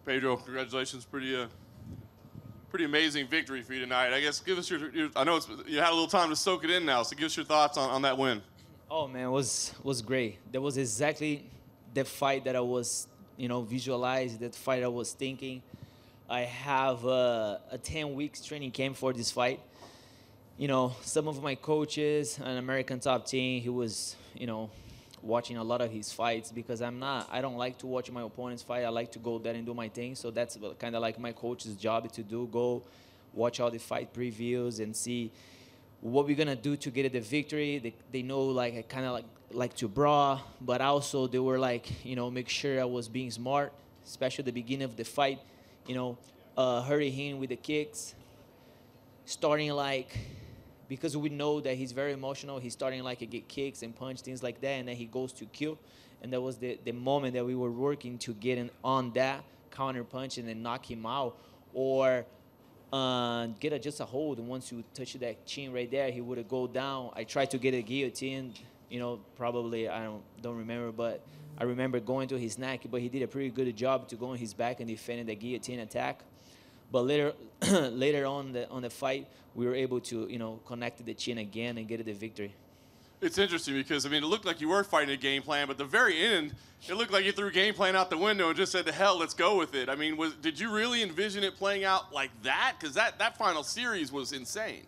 Pedro, congratulations. Pretty amazing victory for you tonight. I guess give us your I know you had a little time to soak it in now, so give us your thoughts on that win. Oh man, it was great. That was exactly the fight that I was, visualized. That fight I was thinking. I have a 10 weeks training camp for this fight. Some of my coaches, an American top team, he was, watching a lot of his fights because I don't like to watch my opponents fight. I like to go there and do my thing. So that's kind of like my coach's job to do, go watch all the fight previews and see what we're gonna do to get the victory. They know like I kind of like to brawl, but also they were like, make sure I was being smart, especially at the beginning of the fight, hurry him with the kicks, starting like, because we know that he's very emotional, he's starting like to get kicks and punch, things like that, and then he goes to kill. And that was the moment that we were working to get in on that counter punch and then knock him out, or get just a hold. And once you touch that chin right there, he would go down. I tried to get a guillotine, probably I don't remember, but I remember going to his neck, but he did a pretty good job to go on his back and defending the guillotine attack. But later on the fight, we were able to connect the chin again and get the victory. It's interesting because, it looked like you were fighting a game plan, but at the very end, it looked like you threw game plan out the window and just said, to hell, let's go with it. Did you really envision it playing out like that? Because that final series was insane.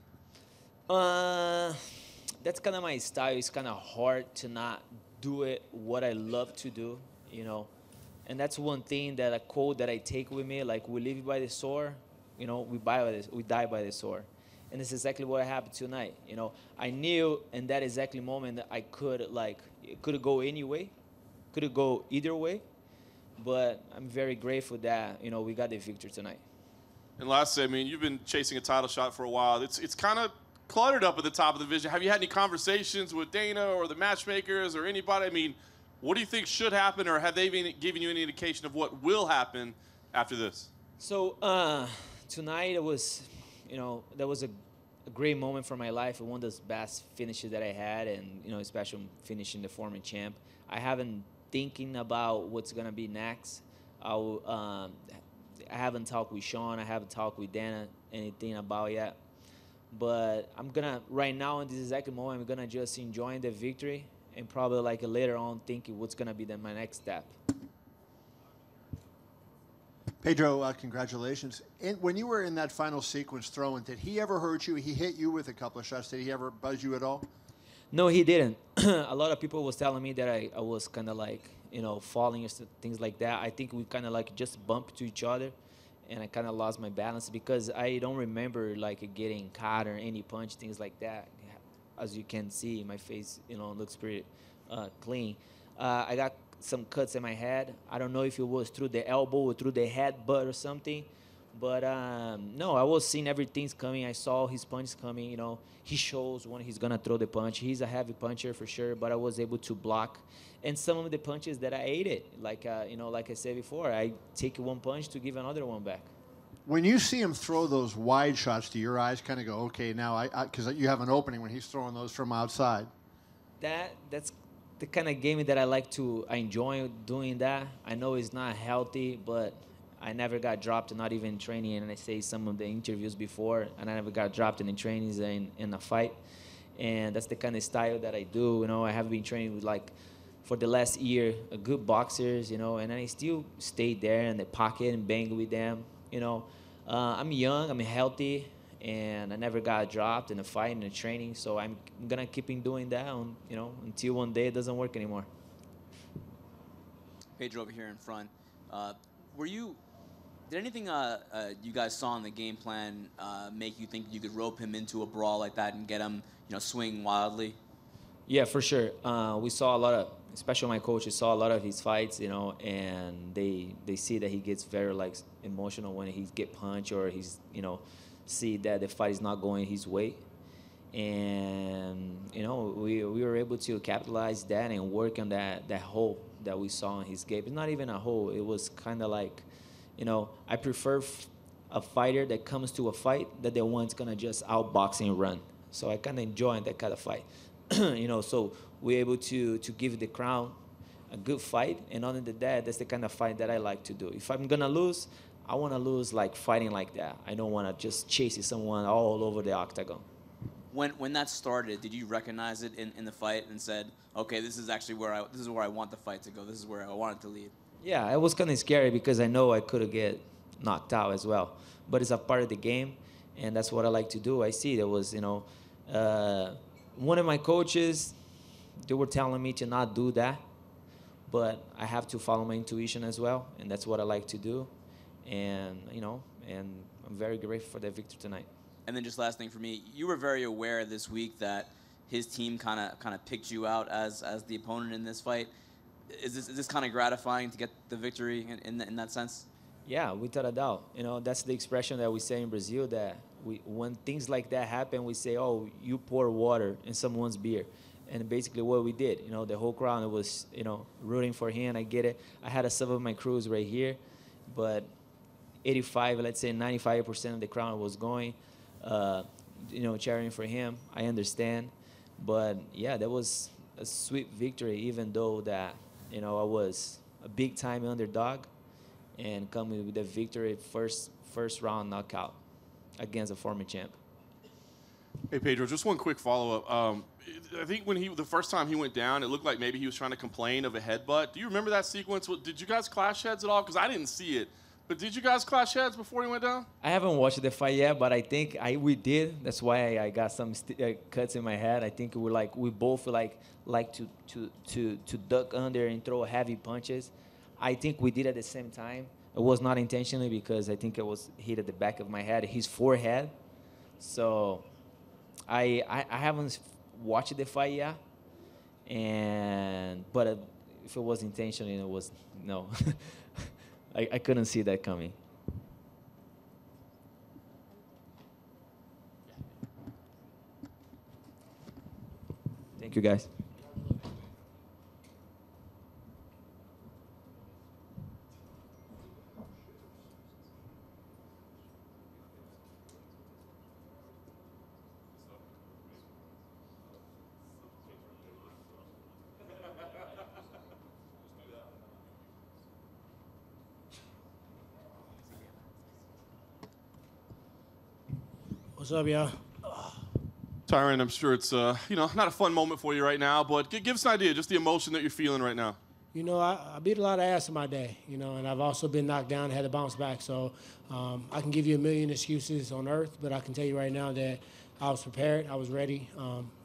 That's kind of my style. It's kind of hard to not do it what I love to do, And that's one thing, that a quote that I take with me, like, we live by the sword, we die by the sword. And it's exactly what happened tonight. I knew in that exactly moment that I could, it could go any way, could go either way, but I'm very grateful that, we got the victory tonight. And lastly, you've been chasing a title shot for a while. It's kind of cluttered up at the top of the division. Have you had any conversations with Dana or the matchmakers or anybody? What do you think should happen, or have they been giving you any indication of what will happen after this? So tonight it was, that was a great moment for my life. One of the best finishes that I had, and especially finishing the former champ. I haven't thinking about what's gonna be next. I haven't talked with Sean. I haven't talked with Dana anything about yet. But I'm gonna right now in this exact moment, I'm gonna just enjoy the victory and probably later on thinking what's gonna be my next step. Pedro, congratulations. When you were in that final sequence throwing, did he ever hurt you? He hit you with a couple of shots. Did he ever buzz you at all? No, he didn't. A lot of people was telling me that I was kind of falling or things like that. I think we kind of just bumped to each other, and I kind of lost my balance because I don't remember getting caught or any punch, things like that. As you can see, my face, looks pretty clean. I got some cuts in my head. I don't know if it was through the elbow or through the headbutt or something. But no, I was seeing everything's coming. I saw his punch coming. He shows when he's gonna throw the punch. He's a heavy puncher for sure. But I was able to block, and some of the punches that I ate it, like I said before, I take one punch to give another one back. When you see him throw those wide shots, do your eyes kind of go, okay, now because you have an opening when he's throwing those from outside? That's the kind of game that I enjoy doing that. I know it's not healthy, but I never got dropped, not even in training. And I say some of the interviews before, and I never got dropped in the trainings in a fight. And that's the kind of style that I do. I have been training with for the last year, good boxers, and I still stay there in the pocket and bang with them. I'm young, I'm healthy, and I never got dropped in a fight, in a training. So I'm gonna keep on doing that, until one day it doesn't work anymore. Pedro over here in front. Did anything you guys saw in the game plan make you think you could rope him into a brawl like that and get him, swing wildly? Yeah, for sure. We saw a lot of, especially my coaches saw a lot of his fights, and they see that he gets very emotional when he get punched or he's, see that the fight is not going his way. And, we were able to capitalize that and work on that hole that we saw in his game. It's not even a hole. It was kind of I prefer a fighter that comes to a fight that the one's going to just outbox and run. So I kind of enjoy that kind of fight. So we're able to give the crown a good fight. And other than that, that's the kind of fight that I like to do. If I'm gonna lose, I want to lose like fighting like that. I don't want to just chase someone all over the octagon. When that started, did you recognize it in the fight and said, okay, this is actually where I want the fight to go. This is where I want it to lead. Yeah, it was kind of scary because I know I could get knocked out as well. But it's a part of the game, and that's what I like to do. I see there was, one of my coaches, they were telling me to not do that, but I have to follow my intuition as well, and that's what I like to do. And, and I'm very grateful for that victory tonight. And then just last thing for me, you were very aware this week that his team kind of picked you out as the opponent in this fight. Is this kind of gratifying to get the victory in that sense? Yeah, without a doubt. That's the expression that we say in Brazil, that when things like that happen, we say, oh, you pour water in someone's beer. And basically what we did, the whole crowd was, rooting for him. I get it. I had some of my crews right here, but 85, let's say 95% of the crowd was going, cheering for him. I understand. But, yeah, that was a sweet victory, even though that, I was a big-time underdog and coming with a victory, first round knockout against a former champ. Hey, Pedro, just one quick follow-up. I think when the first time he went down, it looked like maybe he was trying to complain of a headbutt. Do you remember that sequence? Did you guys clash heads at all? Because I didn't see it. But did you guys clash heads before he went down? I haven't watched the fight yet, but I think we did. That's why I got some cuts in my head. I think we both like to duck under and throw heavy punches. I think we did at the same time. It was not intentionally because I think it was hit at the back of my head, his forehead. So I haven't watched the fight yet. But if it was intentional, it was no. I couldn't see that coming. Thank you, guys. What's up, y'all? Tyron, I'm sure it's not a fun moment for you right now, but give us an idea, just the emotion that you're feeling right now. I beat a lot of ass in my day, and I've also been knocked down, had to bounce back. So I can give you a million excuses on earth, but I can tell you right now that I was prepared, I was ready.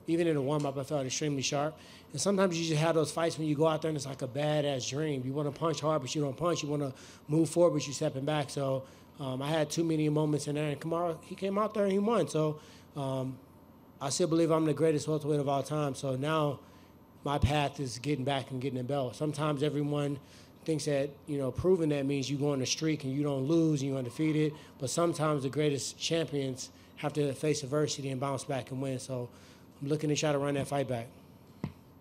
Even in the warm-up, I felt extremely sharp. And sometimes you just have those fights when you go out there and it's like a badass dream. You want to punch hard, but you don't punch. You want to move forward, but you're stepping back. So I had too many moments in there, and Kamaru, he came out there and he won. So I still believe I'm the greatest welterweight of all time. So now my path is getting back and getting a belt. Sometimes everyone thinks that, proving that means you go on a streak and you don't lose and you're undefeated. But sometimes the greatest champions have to face adversity and bounce back and win. So I'm looking to try to run that fight back.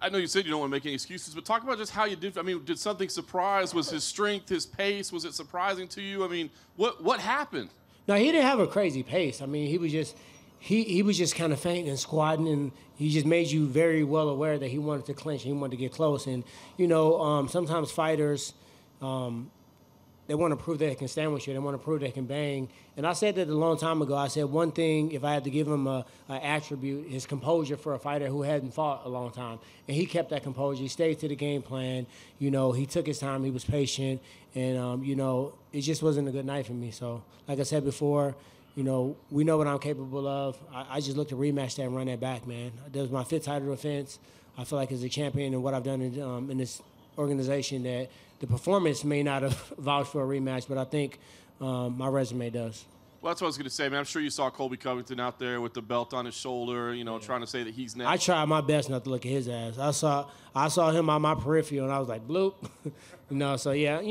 I know you said you don't want to make any excuses, but talk about just how you did. I mean, did something surprise? Was his strength, his pace, was it surprising to you? I mean, what happened? No, he didn't have a crazy pace. I mean, he was just kind of fainting and squatting, and he just made you very well aware that he wanted to clinch and he wanted to get close. And, sometimes fighters, they want to prove they can stand with you. They want to prove they can bang. And I said that a long time ago. I said one thing, if I had to give him an attribute, his composure for a fighter who hadn't fought a long time. And he kept that composure. He stayed to the game plan. He took his time. He was patient. And, it just wasn't a good night for me. So, like I said before, we know what I'm capable of. I just look to rematch that and run that back, man. That was my 5th title defense. I feel like as a champion and what I've done in this organization that the performance may not have vouched for a rematch, but I think my resume does. Well, that's what I was going to say, man. I'm sure you saw Colby Covington out there with the belt on his shoulder, trying to say that he's next. I tried my best not to look at his ass. I saw him on my peripheral, and I was like, bloop. So, yeah,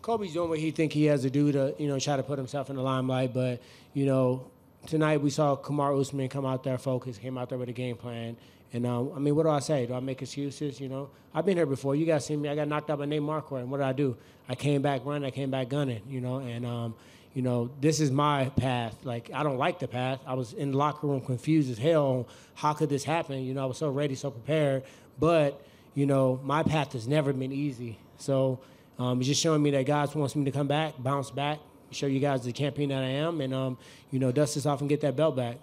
Colby's doing what he think he has to do to, try to put himself in the limelight. But, tonight we saw Kamaru Usman come out there focused, came out there with a game plan. And, what do I say? Do I make excuses? I've been here before. You guys seen me. I got knocked out by Nate Marquardt. And what did I do? I came back running. I came back gunning, and, this is my path. Like, I don't like the path. I was in the locker room confused as hell on how could this happen. I was so ready, so prepared. But, my path has never been easy. So it's just showing me that God wants me to come back, bounce back, show you guys the champion that I am, and, dust this off and get that belt back.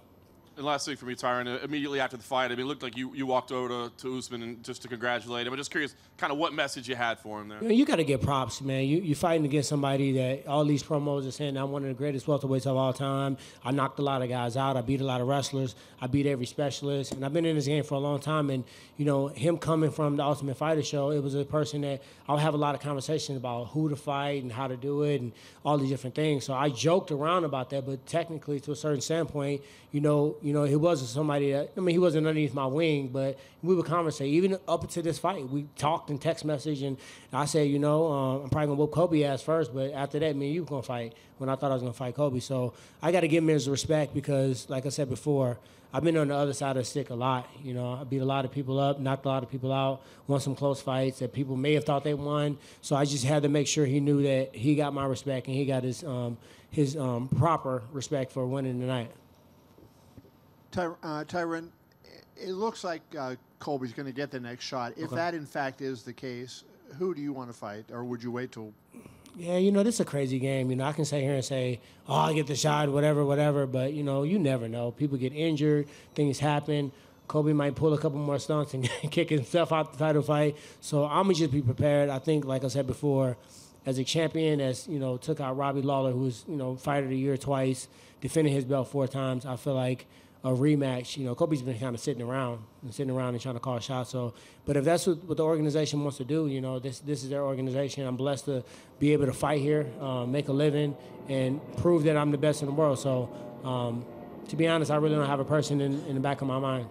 And last thing for me, Tyron, immediately after the fight, it looked like you walked over to Usman and just to congratulate him. I'm just curious kind of what message you had for him there. You got to get props, man. You fighting against somebody that all these promos are saying I'm one of the greatest welterweights of all time. I knocked a lot of guys out. I beat a lot of wrestlers. I beat every specialist. And I've been in this game for a long time. And, him coming from the Ultimate Fighter show, it was a person that I'll have a lot of conversations about who to fight and how to do it and all these different things. So I joked around about that, but technically to a certain standpoint, he wasn't somebody that, he wasn't underneath my wing, but we would conversate. Even up until this fight, we talked in text message, and I said, I'm probably going to whoop Kobe ass first, but after that, me and you were going to fight when I thought I was going to fight Kobe. So I got to give him his respect because, like I said before, I've been on the other side of the stick a lot. I beat a lot of people up, knocked a lot of people out, won some close fights that people may have thought they won. So I just had to make sure he knew that he got my respect and he got his proper respect for winning tonight. Tyron, it looks like Colby's going to get the next shot. If that, in fact, is the case, who do you want to fight, or would you wait till? Yeah, this is a crazy game. I can sit here and say, I get the shot, whatever, but, you never know. People get injured, things happen. Kobe might pull a couple more stunts and kick himself out the title fight. So I'm going to just be prepared. I think, like I said before, as a champion, took out Robbie Lawler, who's, fighter of the year twice, defending his belt 4 times, I feel like a rematch. Kobe's been kind of sitting around and trying to call shots. So, but if that's what the organization wants to do, this is their organization. I'm blessed to be able to fight here, make a living, and prove that I'm the best in the world. So, to be honest, I really don't have a person in the back of my mind.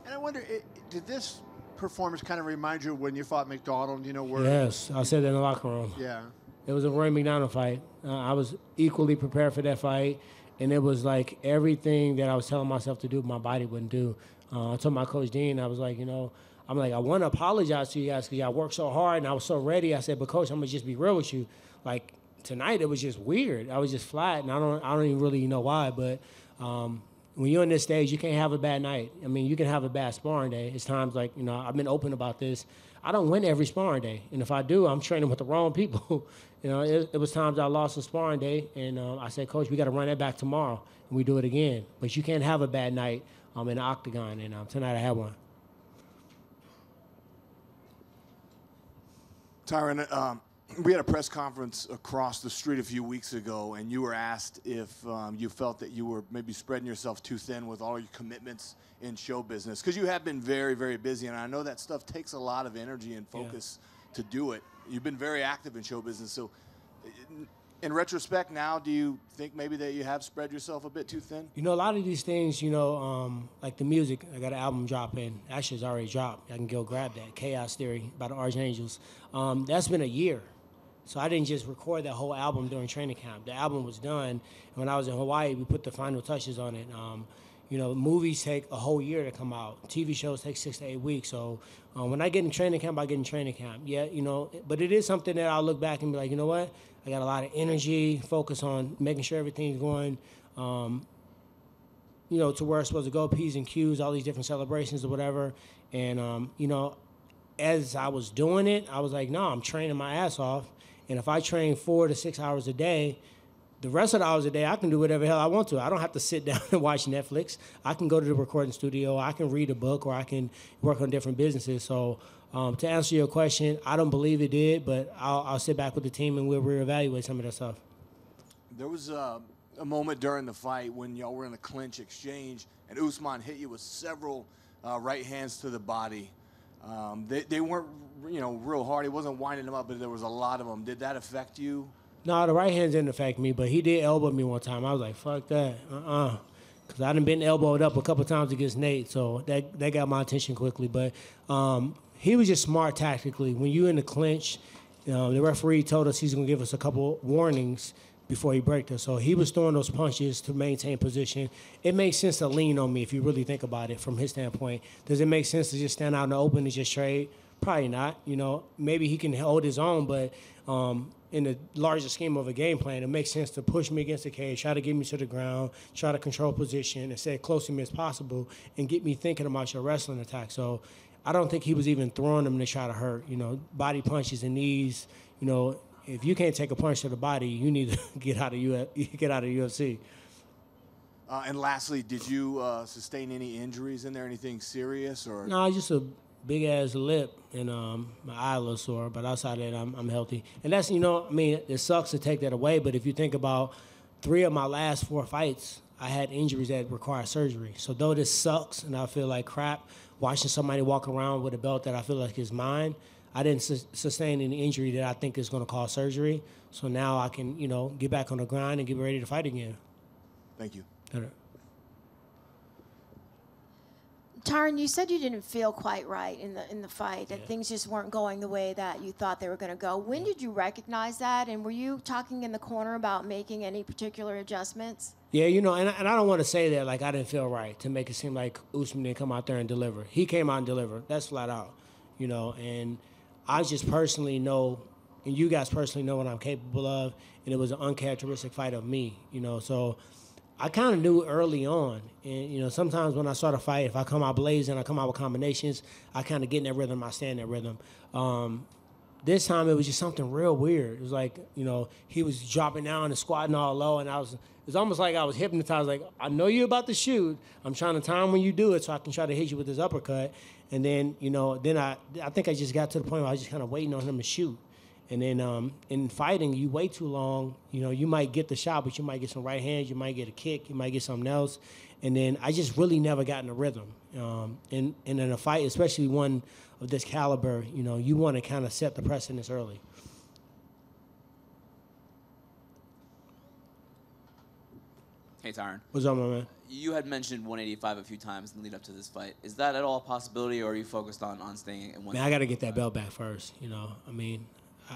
And I wonder, did this performance kind of remind you of when you fought McDonald? Where? Yes, I said that in the locker room. Yeah. It was a Roy McDonald fight. I was equally prepared for that fight. And it was like everything that I was telling myself to do, my body wouldn't do. I told my coach Dean, I was like, I want to apologize to you guys because y'all worked so hard and I was so ready. I said, but coach, I'm gonna just be real with you. Like tonight, it was just weird. I was just flat, and I don't even really know why. But when you're on this stage, you can't have a bad night. You can have a bad sparring day. It's times like I've been open about this. I don't win every sparring day, and if I do, I'm training with the wrong people. It was times I lost a sparring day, and I said, Coach, we got to run that back tomorrow, and we do it again. But you can't have a bad night in the octagon, and tonight I had one. Tyron, we had a press conference across the street a few weeks ago, and you were asked if you felt that you were maybe spreading yourself too thin with all your commitments in show business, because you have been very, very busy, and I know that stuff takes a lot of energy and focus to do it. You've been very active in show business, so in retrospect now, do you think maybe that you have spread yourself a bit too thin? A lot of these things, like the music, I got an album dropping. Actually, it's already dropped. I can go grab that. Chaos Theory by the Archangels. That's been a year. So I didn't just record that whole album during training camp. The album was done, and when I was in Hawaii, we put the final touches on it. Movies take a whole year to come out. TV shows take 6 to 8 weeks. So when I get in training camp, I get in training camp. Yeah, but it is something that I'll look back and be like, you know what? I got a lot of energy, focus on making sure everything's going, to where it's supposed to go, P's and Q's, all these different celebrations or whatever. And, as I was doing it, I was like, no, I'm training my ass off. And if I train 4 to 6 hours a day, the rest of the hours a day, I can do whatever the hell I want to. I don't have to sit down and watch Netflix. I can go to the recording studio. I can read a book, or I can work on different businesses. So to answer your question, I don't believe it did, but I'll sit back with the team and we'll reevaluate some of that stuff. There was a moment during the fight when y'all were in a clinch exchange, and Usman hit you with several right hands to the body. They weren't, real hard. He wasn't winding them up, but there was a lot of them. Did that affect you? No, the right hands didn't affect me, but he did elbow me one time. I was like, fuck that. Because I done been elbowed up a couple times against Nate, so that got my attention quickly. But he was just smart tactically. When you in the clinch, the referee told us he's going to give us a couple warnings before he breaks us. So he was throwing those punches to maintain position. It makes sense to lean on me if you really think about it from his standpoint. Does it make sense to just stand out in the open and just trade? Probably not. Maybe he can hold his own, but in the larger scheme of a game plan, it makes sense to push me against the cage, try to get me to the ground, try to control position, and stay close to me as possible, and get me thinking about your wrestling attack. So I don't think he was even throwing them to try to hurt. You know, body punches and knees. You know, if you can't take a punch to the body, you need to get out of UFC. And lastly, did you sustain any injuries in there? Anything serious or? No, just a big ass lip and my eye a little sore. But outside of that, I'm healthy. And that's, you know, I mean, it sucks to take that away. But if you think about 3 of my last 4 fights, I had injuries that require surgery. So though this sucks and I feel like crap, watching somebody walk around with a belt that I feel like is mine, I didn't sustain any injury that I think is going to cause surgery. So now I can, you know, get back on the grind and get ready to fight again. Thank you. Tyron, you said you didn't feel quite right in the fight, that things just weren't going the way that you thought they were going to go. When did you recognize that, and were you talking in the corner about making any particular adjustments? Yeah, you know, and I don't want to say that like I didn't feel right to make it seem like Usman didn't come out there and deliver. He came out and delivered. That's flat out, you know, and I just personally know, and you guys personally know what I'm capable of, and it was an uncharacteristic fight of me, you know, so I kind of knew early on, and, you know, sometimes when I start a fight, if I come out blazing, I come out with combinations, I kind of get in that rhythm, I stay in that rhythm. This time it was just something real weird. It was like, you know, he was dropping down and squatting all low, and it's almost like I was hypnotized, like, I know you're about to shoot, I'm trying to time when you do it so I can try to hit you with this uppercut, and then, you know, then I think I just got to the point where I was just kind of waiting on him to shoot. And then in fighting, you wait too long, you know, you might get the shot, but you might get some right hands, you might get a kick, you might get something else. And then I just really never got in a rhythm. And in a fight, especially one of this caliber, you know, you want to kind of set the precedence early. Hey, Tyron. What's up, my man? You had mentioned 185 a few times in the lead up to this fight. Is that at all a possibility, or are you focused on staying in 185? Man, I got to get that belt back first, you know. I mean,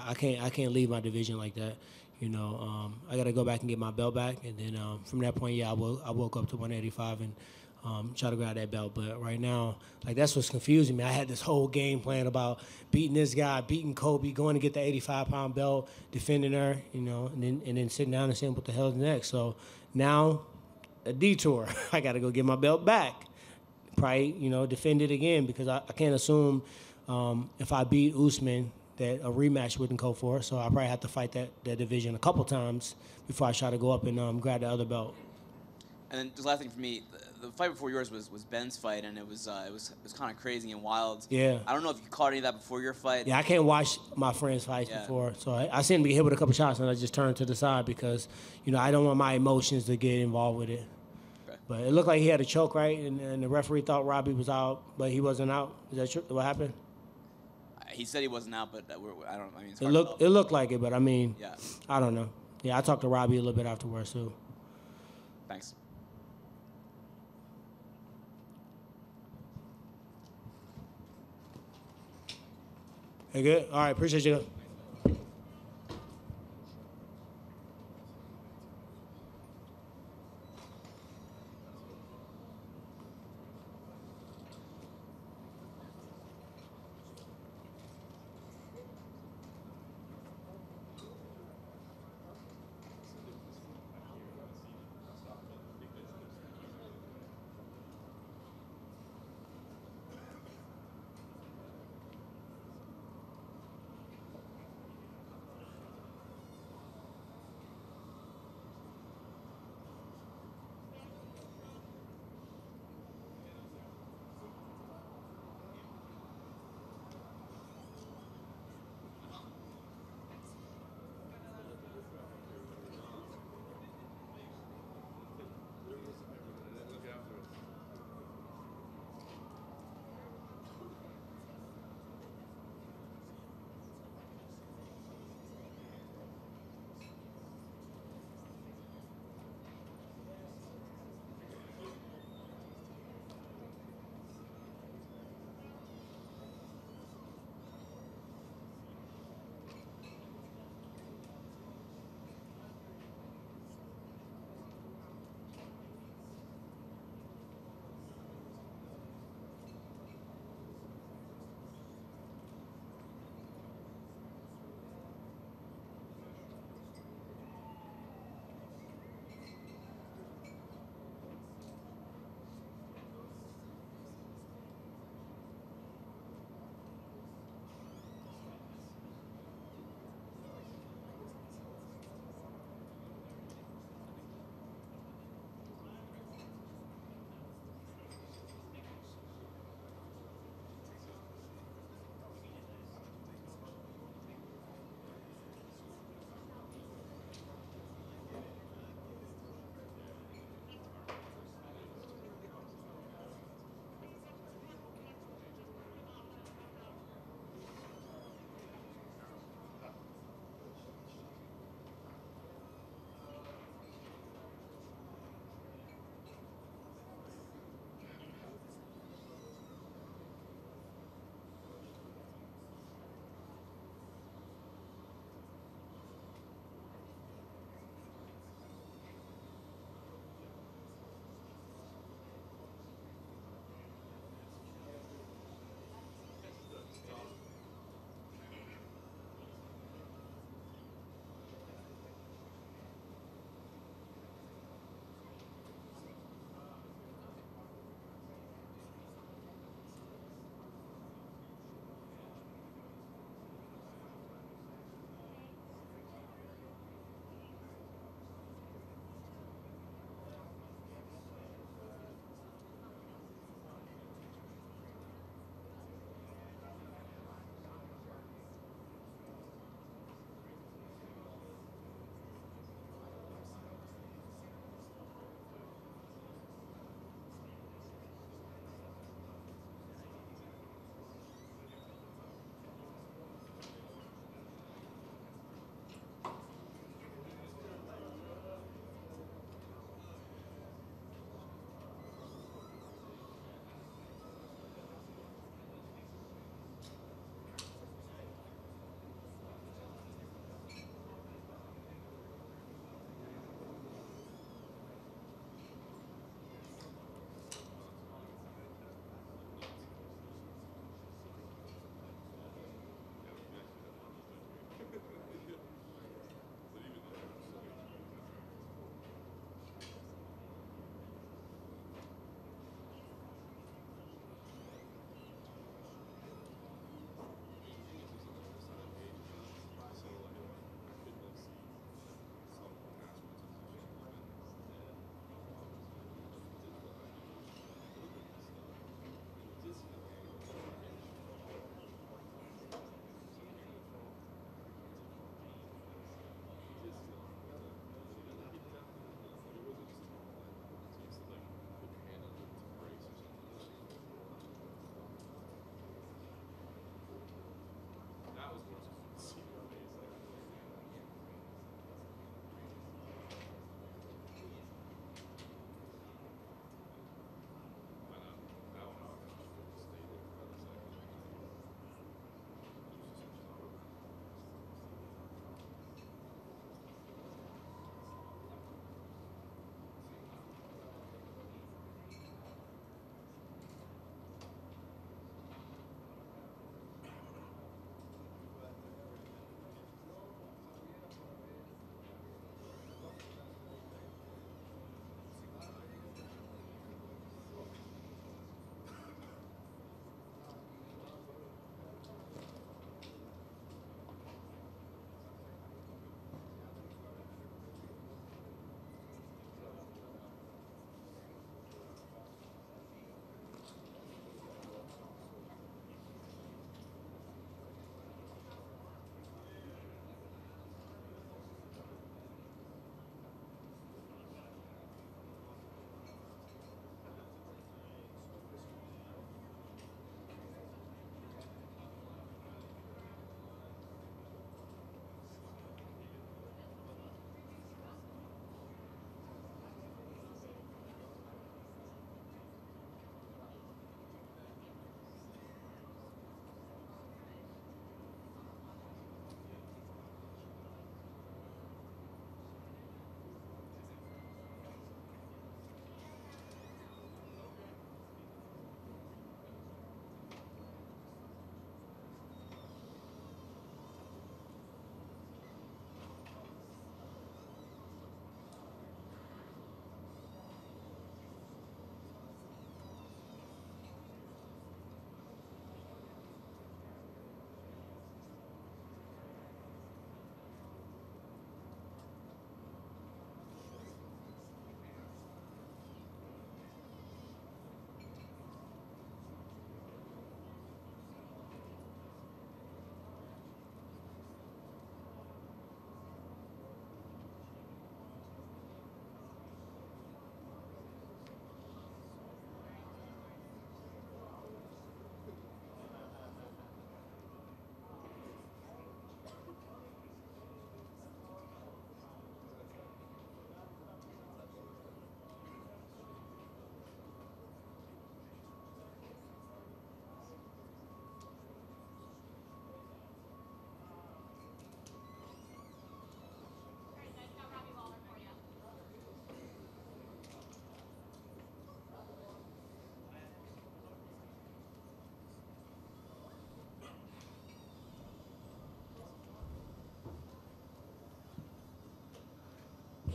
I can't leave my division like that. You know, I got to go back and get my belt back, and then from that point, yeah, I woke up to 185 and try to grab that belt. But right now, like, that's what's confusing me. I had this whole game plan about beating this guy, beating Kobe, going to get the 85-pound belt, defending her, you know, and then sitting down and saying what the hell's next. So now, a detour. I got to go get my belt back. Probably, you know, defend it again, because I can't assume if I beat Usman that a rematch wouldn't go for it. So I probably have to fight that division a couple times before I try to go up and grab the other belt. And then the last thing for me, the fight before yours was Ben's fight, and it was kind of crazy and wild. Yeah. I don't know if you caught any of that before your fight. Yeah, I can't watch my friends' fights before. So I seen him get hit with a couple shots, and I just turned to the side because, you know, I don't want my emotions to get involved with it. Okay. But it looked like he had a choke, right? And the referee thought Robbie was out, but he wasn't out. Is that true? What happened? He said he wasn't out, but I don't. I mean, it looked like it, but I mean, yeah. I don't know. Yeah, I talked to Robbie a little bit afterwards too. Thanks. Hey, good. All right, appreciate you.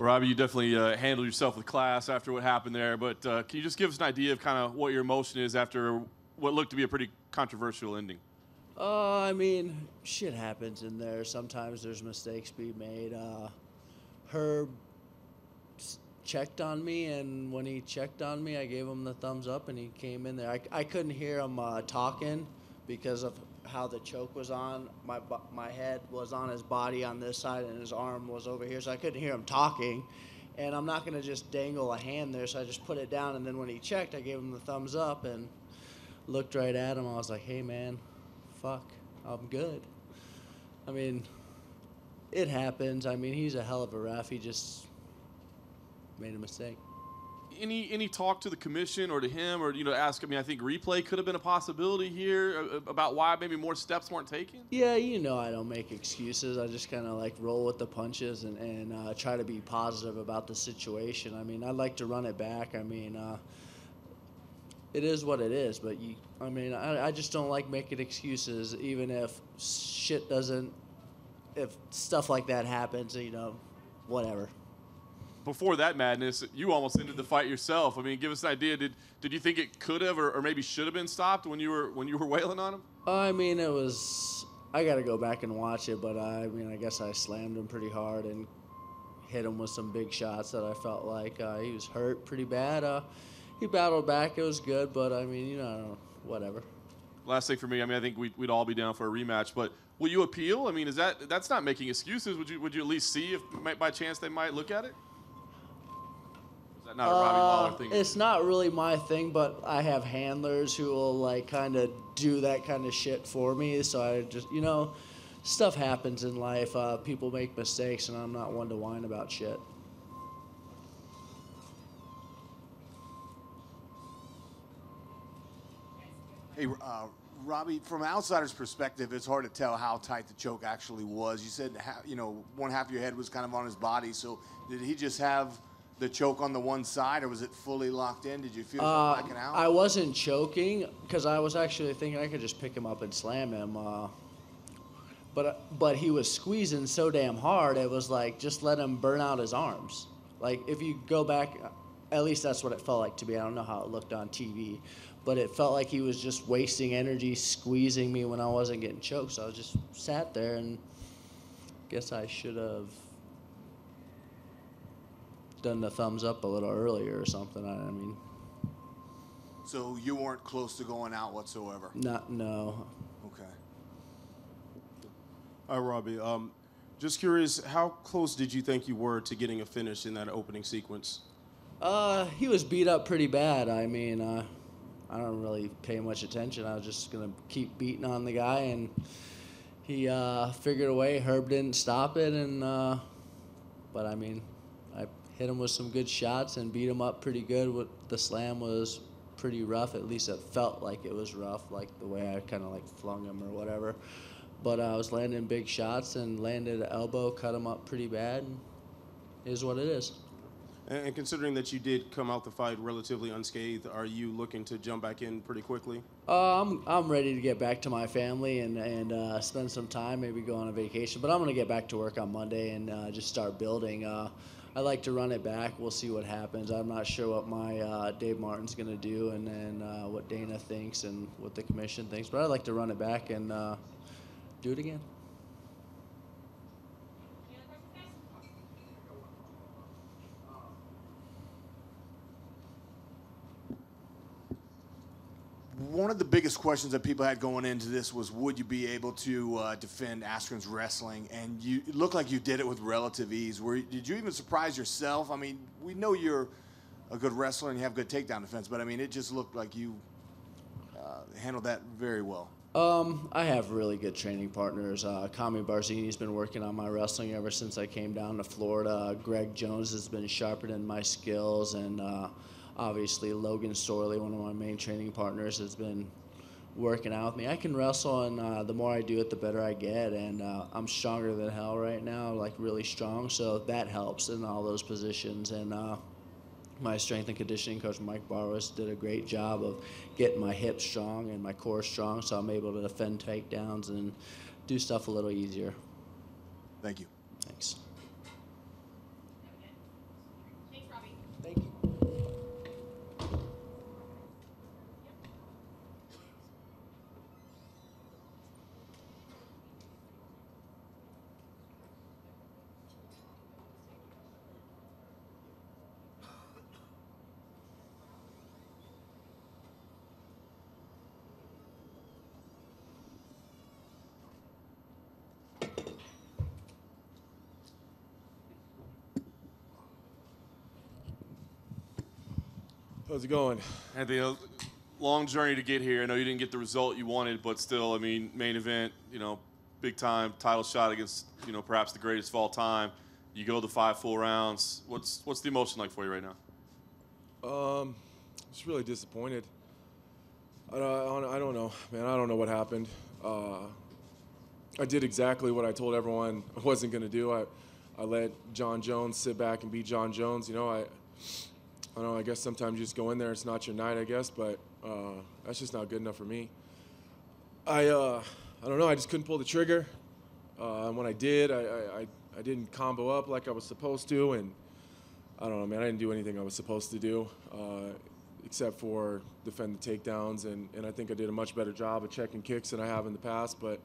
Robbie, you definitely handled yourself with class after what happened there, but can you just give us an idea of kind of what your emotion is after what looked to be a pretty controversial ending? I mean, shit happens in there. Sometimes there's mistakes being made. Herb checked on me, and when he checked on me, I gave him the thumbs up, and he came in there. I couldn't hear him talking because of how the choke was on. My head was on his body on this side, and his arm was over here, so I couldn't hear him talking. And I'm not going to just dangle a hand there, so I just put it down, and then when he checked, I gave him the thumbs up and looked right at him. I was like, hey, man, fuck, I'm good. I mean, it happens. I mean, he's a hell of a ref. He just made a mistake. Any talk to the commission or to him or, ask, I think replay could have been a possibility here about why maybe more steps weren't taken? Yeah, I don't make excuses. I just kind of like roll with the punches and try to be positive about the situation. I mean, I'd like to run it back. I mean, it is what it is, but I just don't like making excuses, even if if stuff like that happens, whatever. Before that madness, you almost ended the fight yourself. Give us an idea. Did you think it could have or maybe should have been stopped when you were wailing on him? It was. I got to go back and watch it, but I guess I slammed him pretty hard and hit him with some big shots that I felt like he was hurt pretty bad. He battled back. It was good, but whatever. Last thing for me, I think we'd all be down for a rematch, but will you appeal? That's not making excuses. Would you at least see if by chance they might look at it? Is that not a Robbie Lawler thing? It's not really my thing, but I have handlers who will kind of do that kind of shit for me. So I just, stuff happens in life. People make mistakes, and I'm not one to whine about shit. Hey, Robbie, from an outsider's perspective, it's hard to tell how tight the choke actually was. You said, one half of your head was kind of on his body. So did he just have the choke on the one side, or was it fully locked in? Did you feel it backing out? I wasn't choking because I was actually thinking I could just pick him up and slam him. But he was squeezing so damn hard, it was like, just let him burn out his arms. Like, if you go back, at least that's what it felt like to me. I don't know how it looked on TV. But it felt like he was just wasting energy squeezing me when I wasn't getting choked. So I just sat there, and guess I should have done the thumbs up a little earlier or something. So you weren't close to going out whatsoever? No. Okay. Hi, Robbie. Just curious, how close did you think you were to getting a finish in that opening sequence? He was beat up pretty bad. I don't really pay much attention. I was just going to keep beating on the guy, and he figured a way. Herb didn't stop it, but I hit him with some good shots and beat him up pretty good. The slam was pretty rough. At least it felt like it was rough, like the way I kind of flung him or whatever. But I was landing big shots and landed an elbow, cut him up pretty bad. And it is what it is. And considering that you did come out the fight relatively unscathed, are you looking to jump back in pretty quickly? I'm ready to get back to my family and spend some time, maybe go on a vacation. But I'm going to get back to work on Monday and just start building. I like to run it back. We'll see what happens. I'm not sure what my Dave Martin's going to do and then what Dana thinks and what the commission thinks. But I'd like to run it back and do it again. One of the biggest questions that people had going into this was, would you be able to defend Askren's wrestling? And it looked like you did it with relative ease. Did you even surprise yourself? We know you're a good wrestler and you have good takedown defense, but it just looked like you handled that very well. I have really good training partners. Kami Barzini's been working on my wrestling ever since I came down to Florida. Greg Jones has been sharpening my skills, and obviously Logan Storley, one of my main training partners, has been working out with me. I can wrestle, and the more I do it, the better I get, and I'm stronger than hell right now, really strong, so that helps in all those positions. And my strength and conditioning coach, Mike Barros, did a great job of getting my hips strong and my core strong, so I'm able to defend takedowns and do stuff a little easier. Thank you. Thanks. How's it going? Anthony, a long journey to get here. I know you didn't get the result you wanted, but still, I mean, main event, big time title shot against, perhaps the greatest of all time. You go the 5 full rounds. What's the emotion like for you right now? Just really disappointed. I don't know, man. I don't know what happened. I did exactly what I told everyone I wasn't going to do. I let Jon Jones sit back and be Jon Jones. I don't know, I guess sometimes you just go in there, it's not your night, I guess, but that's just not good enough for me. I don't know, I just couldn't pull the trigger. When I did, I didn't combo up like I was supposed to, and I don't know, man, I didn't do anything I was supposed to do, except for defend the takedowns, and I think I did a much better job of checking kicks than I have in the past, but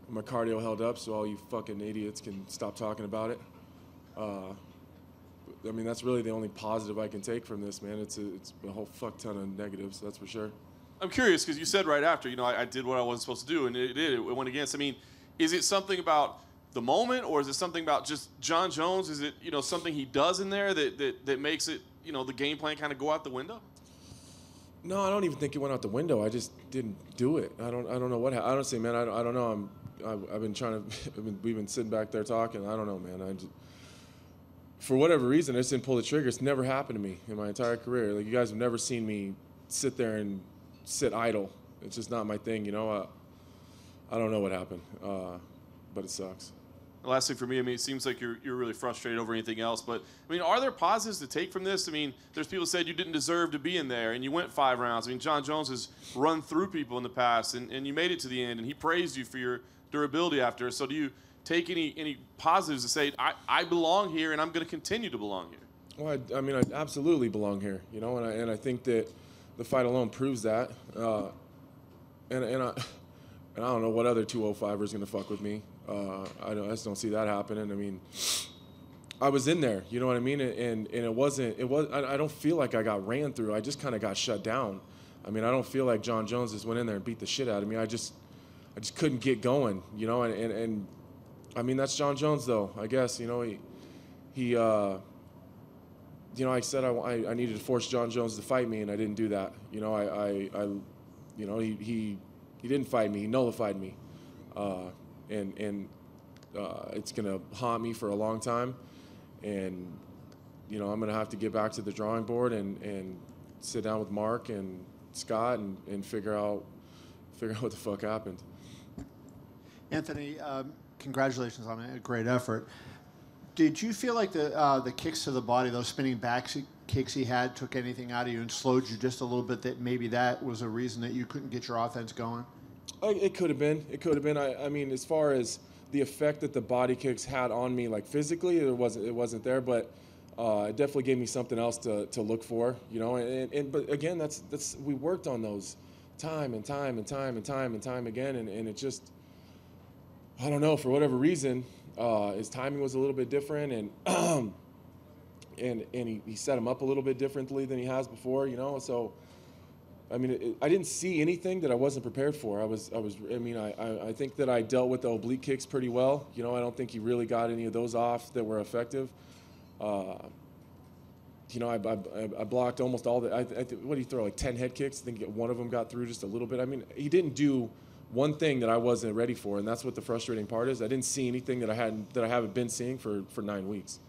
my cardio held up, so all you fucking idiots can stop talking about it. I mean, that's really the only positive I can take from this, man. It's a whole fuck ton of negatives, that's for sure. I'm curious because you said right after, I did what I wasn't supposed to do, and it went against. I mean, is it something about the moment, or is it something about just Jon Jones? Is it something he does in there that makes it the game plan kind of go out the window? No, I don't even think it went out the window. I just didn't do it. I don't know what happened. Honestly, man, I don't know. I've been trying to. We've been sitting back there talking. I don't know, man. For whatever reason, I just didn't pull the trigger. It's never happened to me in my entire career. Like, you guys have never seen me sit there and sit idle. It's just not my thing, I don't know what happened, but it sucks. The last thing for me, I mean, it seems like you're really frustrated over anything else, but, I mean, are there positives to take from this? I mean, there's people who said you didn't deserve to be in there, and you went 5 rounds. I mean, Jon Jones has run through people in the past, and you made it to the end, and he praised you for your durability after. So do you take any positives to say, I belong here, and I'm going to continue to belong here? Well, I mean, I absolutely belong here, and I think that the fight alone proves that. And I don't know what other 205er is going to fuck with me. I just don't see that happening. I mean, I was in there, you know what I mean? And I don't feel like I got ran through. I just kind of got shut down. I mean, I don't feel like Jon Jones just went in there and beat the shit out of me. I just couldn't get going, and I mean, that's Jon Jones, though, I guess. He I said I needed to force Jon Jones to fight me, and I didn't do that. He didn't fight me. He nullified me, and it's gonna haunt me for a long time. And I'm gonna have to get back to the drawing board and sit down with Mark and Scott and figure out what the fuck happened. Anthony, congratulations on a great effort. Did you feel like the kicks to the body, those spinning back kicks he had, took anything out of you and slowed you just a little bit, that maybe that was a reason that you couldn't get your offense going? It could have been. It could have been. I mean, as far as the effect that the body kicks had on me, like physically, it wasn't there, but it definitely gave me something else to look for, but again, that's we worked on those time and time again, and it just, I don't know, for whatever reason, his timing was a little bit different, and he set him up a little bit differently than he has before, so I mean, I didn't see anything that I wasn't prepared for. I think that I dealt with the oblique kicks pretty well. I don't think he really got any of those off that were effective. I blocked almost all the. What did he throw? Like 10 head kicks. I think one of them got through just a little bit. I mean, he didn't do one thing that I wasn't ready for, and that's what the frustrating part is. I didn't see anything that I haven't been seeing for 9 weeks.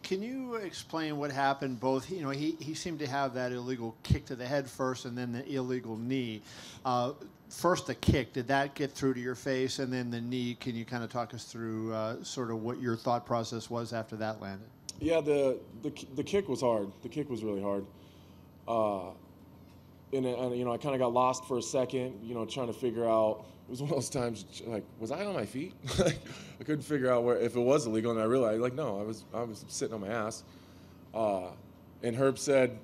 Can you explain what happened? Both, he seemed to have that illegal kick to the head first, and then the illegal knee. First, the kick, did that get through to your face? And then the knee, can you kind of talk us through sort of what your thought process was after that landed? Yeah, the kick was hard. The kick was really hard. And I kind of got lost for a second, trying to figure out. It was one of those times, like, was I on my feet? I couldn't figure out if it was illegal, and I realized, like, no, I was sitting on my ass. And Herb said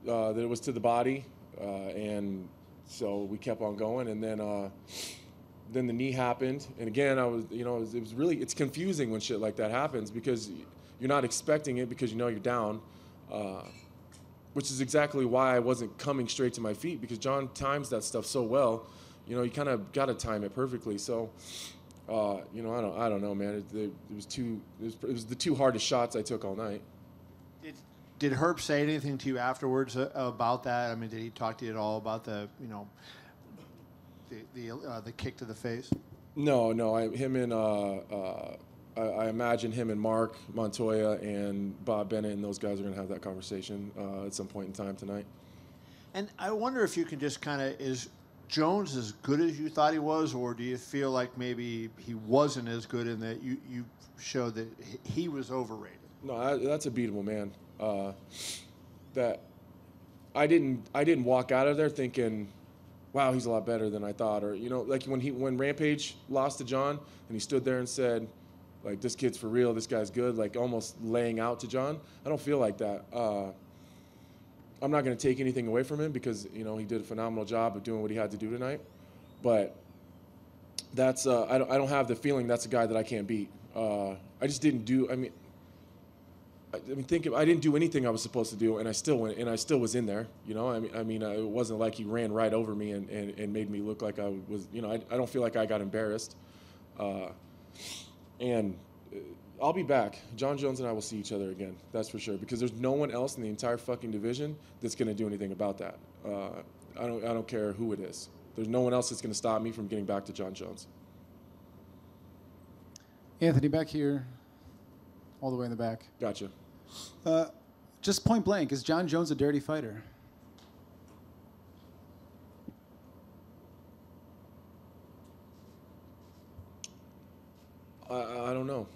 that it was to the body, and so we kept on going, and then the knee happened, and again, it's confusing when shit like that happens because you're not expecting it because you're down. Which is exactly why I wasn't coming straight to my feet, because Jon times that stuff so well. You kind of got to time it perfectly. So, I don't know, man. It was the two hardest shots I took all night. Did Herb say anything to you afterwards about that? I mean, did he talk to you at all about the kick to the face? No. I imagine him and Mark Montoya and Bob Bennett and those guys are going to have that conversation at some point in time tonight. And I wonder if you can just kind of, is Jones as good as you thought he was, or do you feel like maybe he wasn't as good in that you showed that he was overrated? No, that's a beatable man. That I didn't walk out of there thinking, wow, he's a lot better than I thought. Or, like when Rampage lost to Jon and he stood there and said, like, this kid's for real, this guy's good, like almost laying out to Jon. I don't feel like that. I'm not going to take anything away from him because, he did a phenomenal job of doing what he had to do tonight. But that's I don't have the feeling that's a guy that I can't beat. I just didn't do. I didn't do anything I was supposed to do, and I still went, and I still was in there. It wasn't like he ran right over me and made me look like I was. I don't feel like I got embarrassed. And I'll be back. Jon Jones and I will see each other again. That's for sure. Because there's no one else in the entire fucking division that's going to do anything about that. I don't care who it is. There's no one else that's going to stop me from getting back to Jon Jones. Anthony, back here, all the way in the back. Gotcha. Just point blank, is Jon Jones a dirty fighter? I don't know.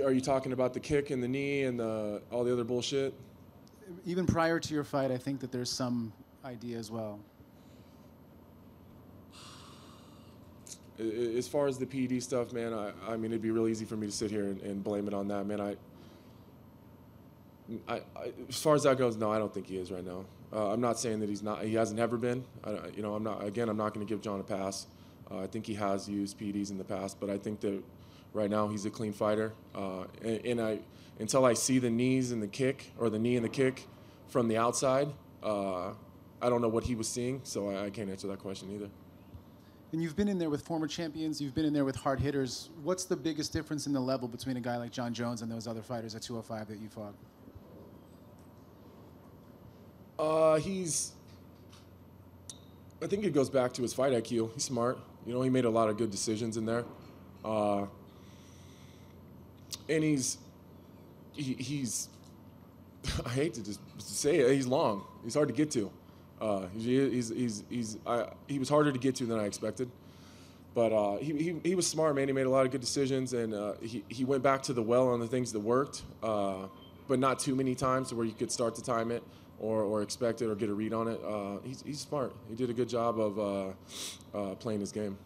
Are you talking about the kick and the knee and all the other bullshit? Even prior to your fight, I think that there's some idea as well. As far as the PED stuff, man, I mean, it'd be real easy for me to sit here and blame it on that, man. I as far as that goes, no, I don't think he is right now. I'm not saying that he's not. He hasn't ever been. I'm not. Again, I'm not going to give Jon a pass. I think he has used PEDs in the past, but I think that right now he's a clean fighter. Until I see the knees and the kick, or the knee and the kick from the outside, I don't know what he was seeing, so I can't answer that question either. And you've been in there with former champions. You've been in there with hard hitters. What's the biggest difference in the level between a guy like Jon Jones and those other fighters at 205 that you fought? I think it goes back to his fight IQ. He's smart. He made a lot of good decisions in there. And he's I hate to just say it, he's long. He's hard to get to. He was harder to get to than I expected. But he was smart, man. He made a lot of good decisions, and he went back to the well on the things that worked, but not too many times to where you could start to time it or expect it or get a read on it. He's smart. He did a good job of playing his game.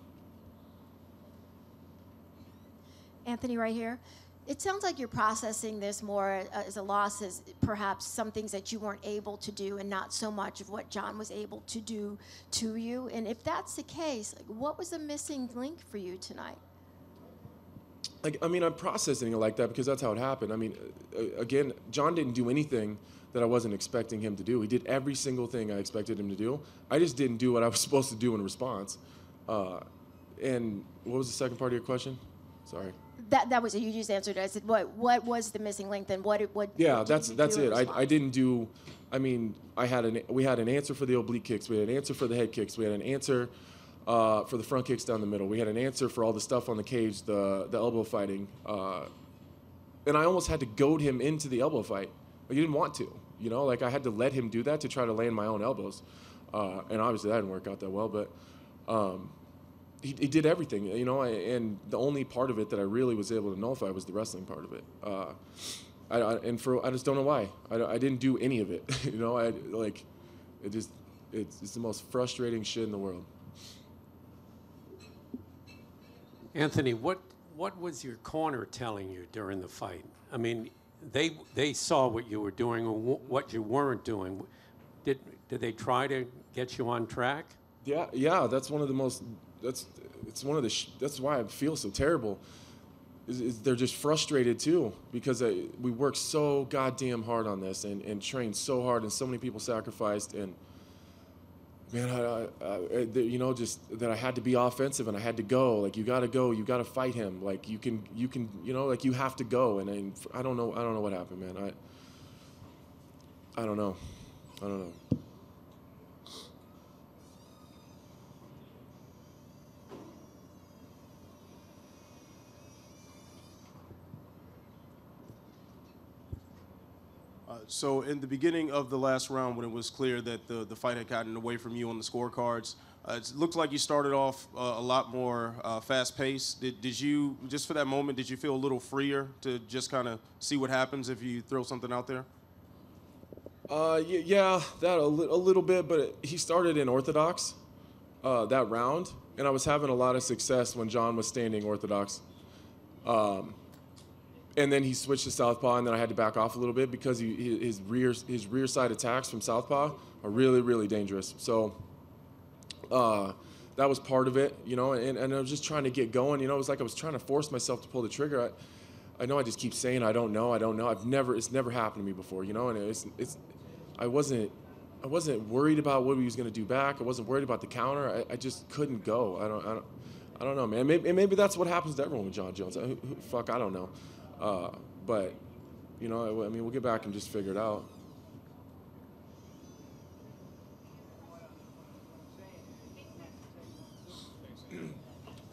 Anthony, right here. It sounds like you're processing this more as a loss, as perhaps some things that you weren't able to do and not so much of what Jon was able to do to you. And if that's the case, what was the missing link for you tonight? I'm processing it like that because that's how it happened. Again, Jon didn't do anything that I wasn't expecting him to do. He did every single thing I expected him to do. I just didn't do what I was supposed to do in response. And what was the second part of your question? Sorry. That was it. You just answered it. I said, what was the missing link then? Yeah, that's it. I didn't do. We had an answer for the oblique kicks. We had an answer for the head kicks. We had an answer for the front kicks down the middle. We had an answer for all the stuff on the cage, the elbow fighting. And I almost had to goad him into the elbow fight. He didn't want to. I had to let him do that to try to land my own elbows. And obviously that didn't work out that well, but. He did everything, and the only part of it that I really was able to nullify was the wrestling part of it. I just don't know why. I didn't do any of it. It's the most frustrating shit in the world. Anthony, what was your corner telling you during the fight? They saw what you were doing or what you weren't doing. Did they try to get you on track? Yeah. That's one of the most. That's why I feel so terrible. Is they're just frustrated too because we worked so goddamn hard on this and trained so hard and so many people sacrificed and Man, you know, just that I had to be offensive and I had to go. Like, you got to go. You got to fight him. Like, you can, you know, like, you have to go. And I don't know what happened, man. I don't know. So in the beginning of the last round, when it was clear that the fight had gotten away from you on the scorecards, it looked like you started off a lot more fast-paced. Did you, just for that moment, did you feel a little freer to just kind of see what happens if you throw something out there? Yeah, that a little bit, but he started in orthodox that round, and I was having a lot of success when Jon was standing orthodox. And then he switched to southpaw, and then I had to back off a little bit because his rear side attacks from southpaw are really, really dangerous. So that was part of it, you know, and I was just trying to get going. You know, it was like I was trying to force myself to pull the trigger. I know I just keep saying I don't know. It's never happened to me before, you know, and I wasn't worried about what he was going to do back. I wasn't worried about the counter. I just couldn't go. I don't know, man. Maybe that's what happens to everyone with Jon Jones. I don't know. But, you know, I mean, we'll get back and just figure it out.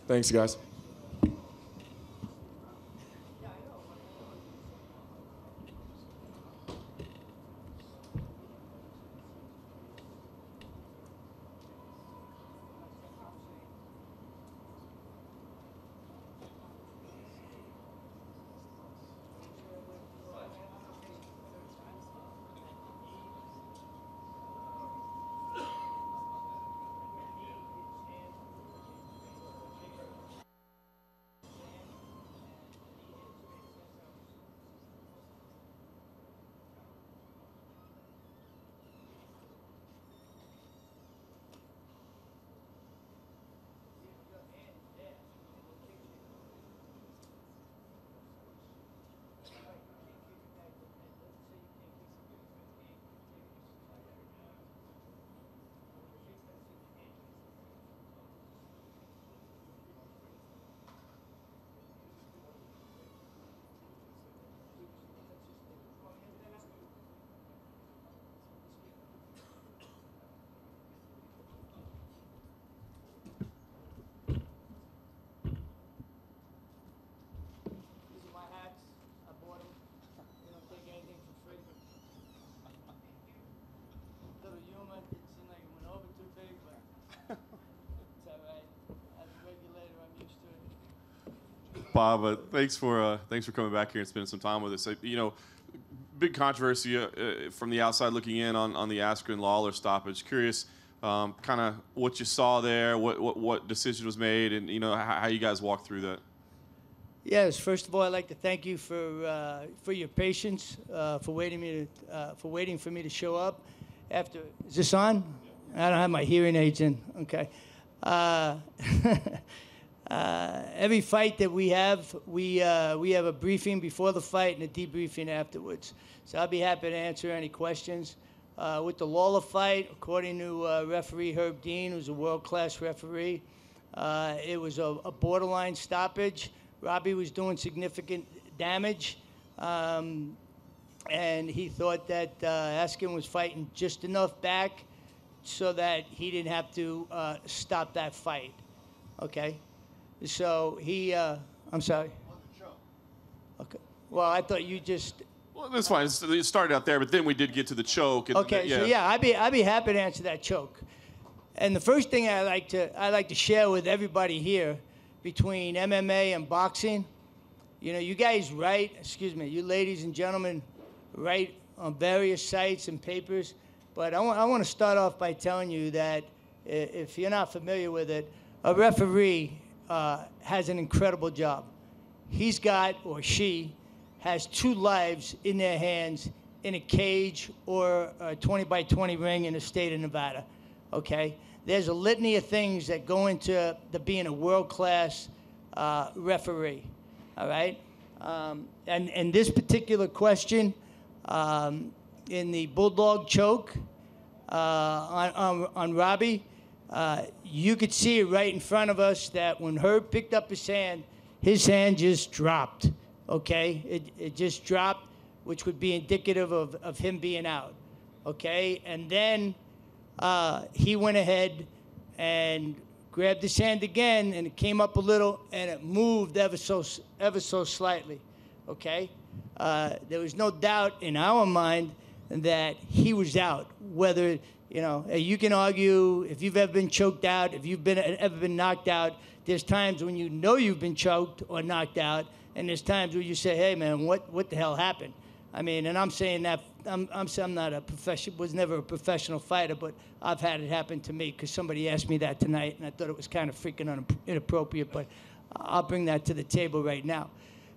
Thanks, guys. Bob, thanks for coming back here and spending some time with us. You know, big controversy from the outside looking in on the Askren Lawler stoppage. Curious, kind of what you saw there, what decision was made, and you know how you guys walked through that. Yes, first of all, I'd like to thank you for your patience, for waiting for me to show up. After, is this on? I don't have my hearing aids in. Okay. Every fight that we have a briefing before the fight and a debriefing afterwards. So I'll be happy to answer any questions. With the Lawler fight, according to referee Herb Dean, who's a world-class referee, it was a borderline stoppage. Robbie was doing significant damage, and he thought that Askren was fighting just enough back so that he didn't have to stop that fight. Okay? So he, I'm sorry. Okay. Well, I thought you just. Well, that's fine. It started out there, but then we did get to the choke. Okay. So yeah, I'd be happy to answer that choke. And the first thing I like to share with everybody here, between MMA and boxing, you know, you guys write. Excuse me, you ladies and gentlemen, write on various sites and papers. But I want to start off by telling you that if you're not familiar with it, a referee has an incredible job. He's got, or she, has 2 lives in their hands in a cage or a 20-by-20 ring in the state of Nevada, okay? There's a litany of things that go into being a world-class referee, all right? And this particular question, in the Bulldog choke, on Robbie, you could see it right in front of us that when Herb picked up his hand just dropped, okay? It just dropped, which would be indicative of him being out, okay? And then he went ahead and grabbed his hand again, and it came up a little, and it moved ever so slightly, okay? There was no doubt in our mind that he was out. Whether, you know, you can argue if you've ever been choked out, if you've ever been knocked out. There's times when you know you've been choked or knocked out, and there's times where you say, hey, man, what the hell happened? I mean, and I'm saying that I'm not a was never a professional fighter, but I've had it happen to me because somebody asked me that tonight, and I thought it was kind of freaking inappropriate, but I'll bring that to the table right now.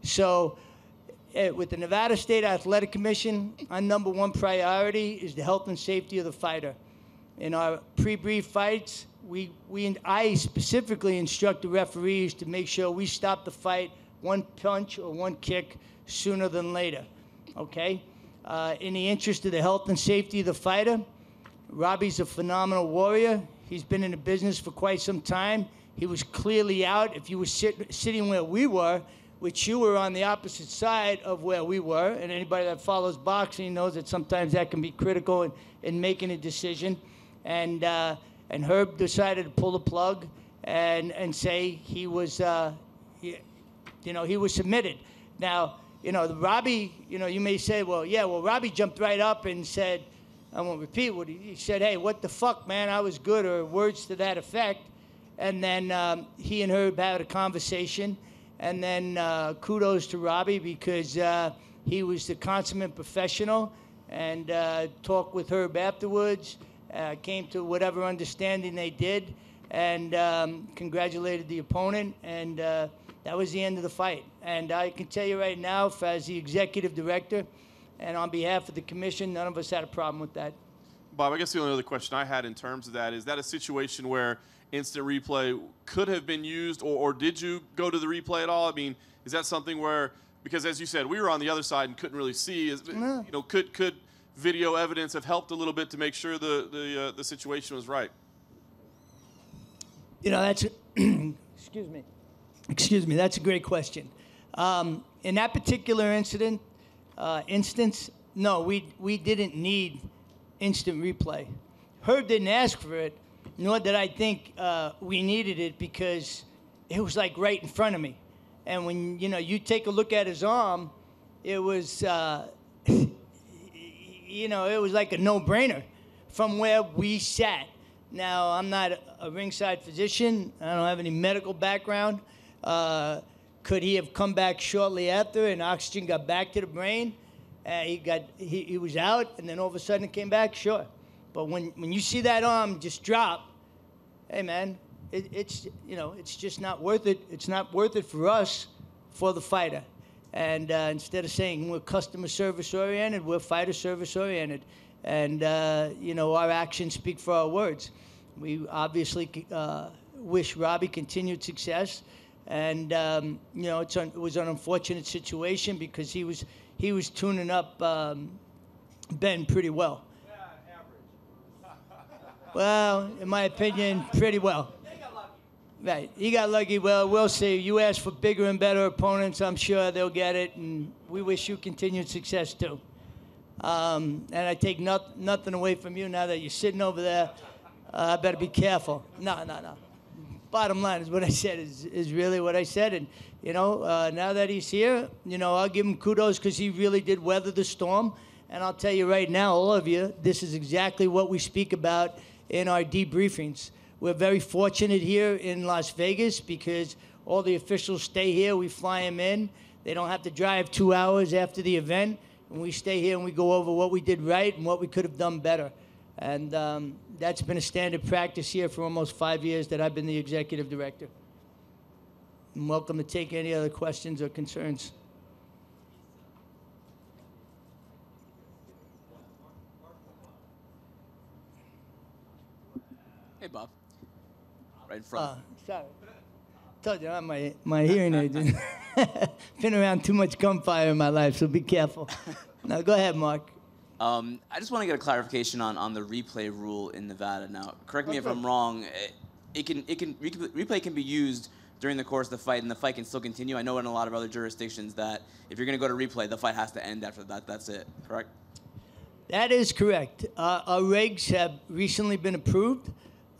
So with the Nevada State Athletic Commission, our number one priority is the health and safety of the fighter. In our pre-brief fights, I specifically instruct the referees to make sure we stop the fight one punch or one kick sooner than later, okay? In the interest of the health and safety of the fighter, Robbie's a phenomenal warrior. He's been in the business for quite some time. He was clearly out. If you were sitting where we were, which you were on the opposite side of where we were, and anybody that follows boxing knows that sometimes that can be critical in making a decision. And Herb decided to pull the plug and say he was, he was submitted. Now, Robbie, you may say, well, Robbie jumped right up and said, I won't repeat what he said, hey, what the fuck, man, I was good, or words to that effect. And then he and Herb had a conversation. And then kudos to Robbie because he was the consummate professional and talked with Herb afterwards, came to whatever understanding they did, and congratulated the opponent. And that was the end of the fight. And I can tell you right now, as the executive director and on behalf of the commission, none of us had a problem with that. Bob, I guess the only other question I had in terms of that is that a situation where instant replay could have been used, or did you go to the replay at all? I mean, is that something where, because as you said, we were on the other side and couldn't really see, could video evidence have helped a little bit to make sure the situation was right? That's excuse me, that's a great question. In that particular instance, no, we didn't need instant replay. Herb didn't ask for it, nor did I think we needed it because it was like right in front of me. And when, you take a look at his arm, it was, it was like a no-brainer from where we sat. Now, I'm not a ringside physician. I don't have any medical background. Could he have come back shortly after and oxygen got back to the brain? He was out, and then all of a sudden it came back? Sure. But when you see that arm just drop, hey, man, it's just not worth it. It's not worth it for us, for the fighter. And instead of saying we're customer service oriented, we're fighter service oriented. And, our actions speak for our words. We obviously wish Robbie continued success. And, it was an unfortunate situation because he was tuning up Ben pretty well. Well, in my opinion, pretty well. Right. He got lucky. Well, we'll see. You ask for bigger and better opponents. I'm sure they'll get it. And we wish you continued success, too. And I take nothing away from you now that you're sitting over there. I better be careful. No. Bottom line is what I said is really what I said. And, now that he's here, I'll give him kudos because he really did weather the storm. And I'll tell you right now, all of you, this is exactly what we speak about in our debriefings. We're very fortunate here in Las Vegas because all the officials stay here. We fly them in. They don't have to drive 2 hours after the event. And we stay here and we go over what we did right and what we could have done better. And that's been a standard practice here for almost 5 years that I've been the executive director. I'm welcome to take any other questions or concerns. Hey, Bob. Right in front. Sorry. Told you, I'm my hearing aid. Been around too much gunfire in my life, so be careful. Now, go ahead, Mark. I just want to get a clarification on the replay rule in Nevada. Now, correct me if I'm wrong. Replay can be used during the course of the fight, and the fight can still continue. I know in a lot of other jurisdictions that if you're going to go to replay, the fight has to end after that. That's it. Correct? That is correct. Our regs have recently been approved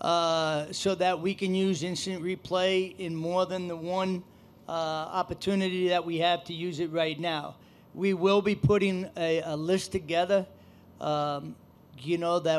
so that we can use instant replay in more than the one opportunity that we have to use it right now. We will be putting a list together, that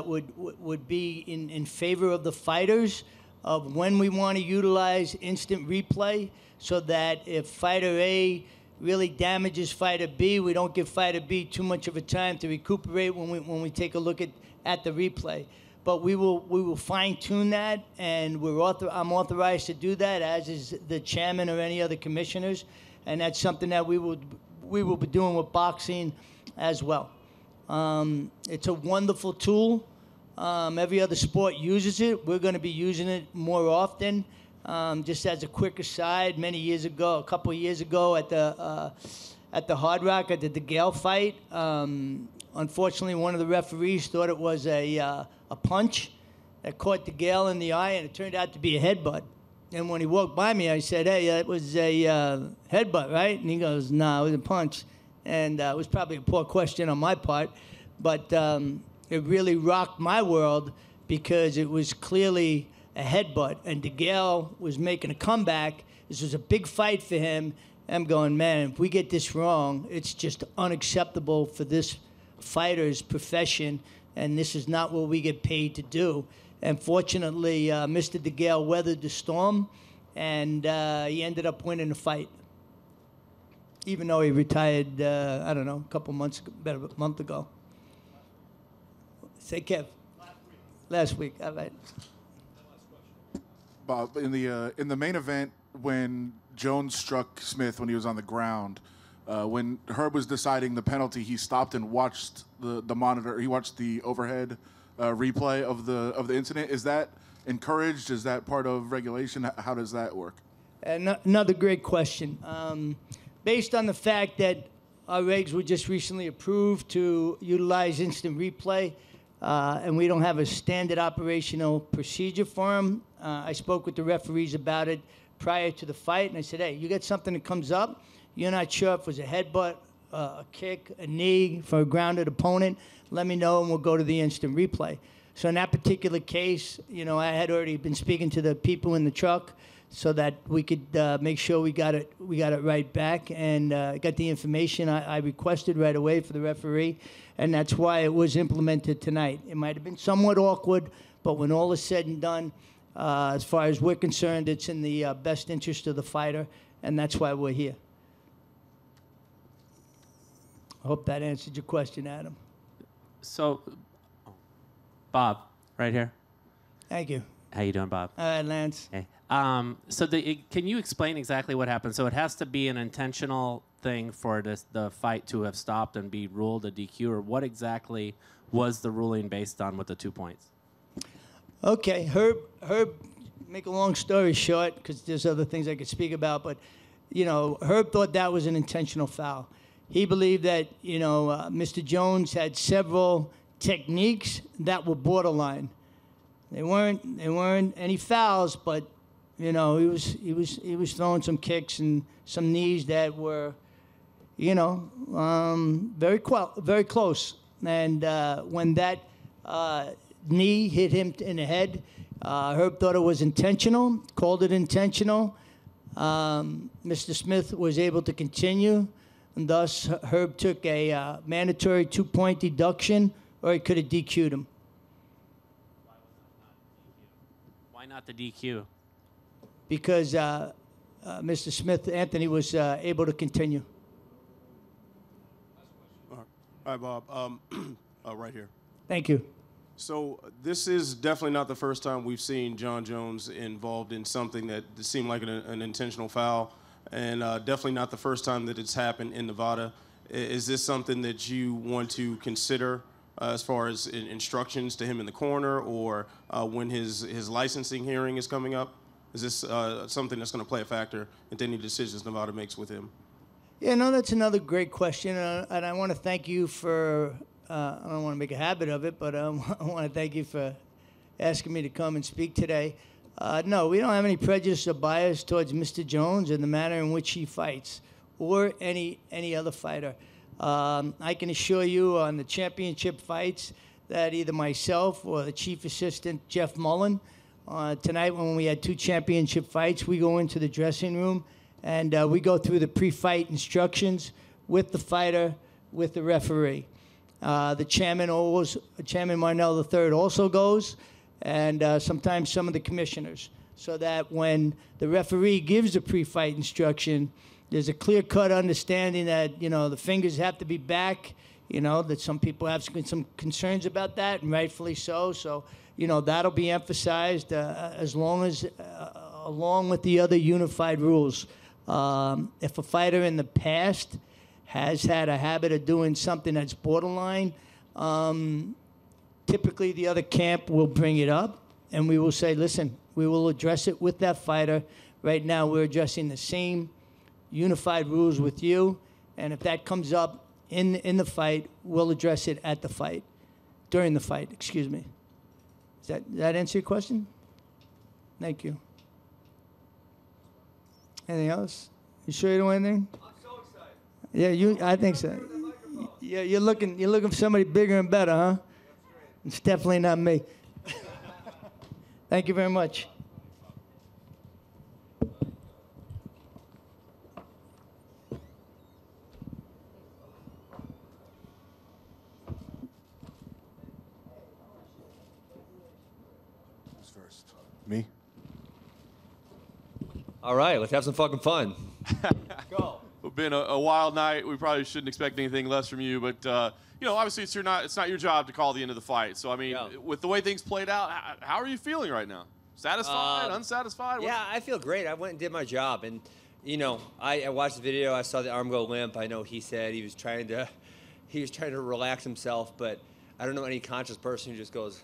would be in favor of the fighters of when we want to utilize instant replay, so that if fighter A really damages fighter B, we don't give fighter B too much of a time to recuperate when we take a look at the replay. But we will fine tune that, and I'm authorized to do that, as is the chairman or any other commissioners, and that's something that we will be doing with boxing as well. It's a wonderful tool. Every other sport uses it. We're going to be using it more often. Just as a quick aside, a couple of years ago at the Hard Rock at the DeGale fight, unfortunately one of the referees thought it was a punch that caught DeGale in the eye, and it turned out to be a headbutt. And when he walked by me, I said, "Hey, that was a headbutt, right?" And he goes, "No, it was a punch." And it was probably a poor question on my part, but it really rocked my world because it was clearly a headbutt, and DeGale was making a comeback. This was a big fight for him. I'm going, man, if we get this wrong, it's just unacceptable for this fighter's profession, and this is not what we get paid to do. And fortunately, Mr. DeGale weathered the storm, and he ended up winning the fight, even though he retired, a month ago. Say, Kev. Last week. All right. Bob, in the main event, when Jones struck Smith when he was on the ground, when Herb was deciding the penalty, he stopped and watched the monitor. He watched the overhead replay of the incident. Is that encouraged? Is that part of regulation? How does that work? Another great question. Based on the fact that our regs were just recently approved to utilize instant replay, and we don't have a standard operational procedure for them, I spoke with the referees about it prior to the fight, and I said, "Hey, you got something that comes up, you're not sure if it was a headbutt, a kick, a knee for a grounded opponent, let me know and we'll go to the instant replay." So in that particular case, I had already been speaking to the people in the truck so that we could make sure we got it right back, and got the information I requested right away for the referee, and that's why it was implemented tonight. It might have been somewhat awkward, but when all is said and done, as far as we're concerned, it's in the best interest of the fighter, and that's why we're here. I hope that answered your question, Adam. So, Bob, right here. Thank you. How you doing, Bob? All right, Lance. Hey. Can you explain exactly what happened? So it has to be an intentional thing for the fight to have stopped and be ruled a DQ, or what exactly was the ruling based on with the 2 points? Okay, Herb, make a long story short, because there's other things I could speak about, but, Herb thought that was an intentional foul. He believed that, Mr. Jones had several techniques that were borderline. They weren't any fouls, but, he was throwing some kicks and some knees that were, very close. And when that knee hit him in the head, Herb thought it was intentional, called it intentional. Mr. Smith was able to continue, and thus Herb took a mandatory 2-point deduction, or he could have DQ'd him. Why not the DQ? Because Mr. Smith, Anthony, was able to continue. All right, Bob. Right here. Thank you. So this is definitely not the first time we've seen Jon Jones involved in something that seemed like an intentional foul, and definitely not the first time that it's happened in Nevada. Is this something that you want to consider as far as instructions to him in the corner, or when his licensing hearing is coming up? Is this something that's going to play a factor in any decisions Nevada makes with him? Yeah, no, that's another great question, and I want to thank you for I don't want to make a habit of it, but I want to thank you for asking me to come and speak today. No, we don't have any prejudice or bias towards Mr. Jones and the manner in which he fights, or any other fighter. I can assure you on the championship fights that either myself or the chief assistant, Jeff Mullen, tonight when we had 2 championship fights, we go into the dressing room and we go through the pre-fight instructions with the fighter, with the referee. The chairman Marnell III also goes, and sometimes some of the commissioners, so that when the referee gives the pre-fight instruction, there's a clear-cut understanding that, the fingers have to be back, that some people have some concerns about that, and rightfully so. So, that'll be emphasized along with the other unified rules. If a fighter in the past has had a habit of doing something that's borderline, typically the other camp will bring it up, and we will say, listen, we will address it with that fighter. Right now, we're addressing the same unified rules with you, and if that comes up in the fight, we'll address it at the fight, during the fight, excuse me. Does that answer your question? Thank you. Anything else? You sure you don't want anything? I'm so excited. Yeah, I think so. Yeah, you're looking for somebody bigger and better, huh? It's definitely not me. Thank you very much. Who's first? Me? All right, let's have some fucking fun. Go. It's been a wild night. We probably shouldn't expect anything less from you, but obviously it's not your job to call the end of the fight. So I mean, with the way things played out, how are you feeling right now? Satisfied? Unsatisfied? Yeah, I feel great. I went and did my job, and I watched the video. I saw the arm go limp. I know he said he was trying to relax himself, but I don't know any conscious person who just goes.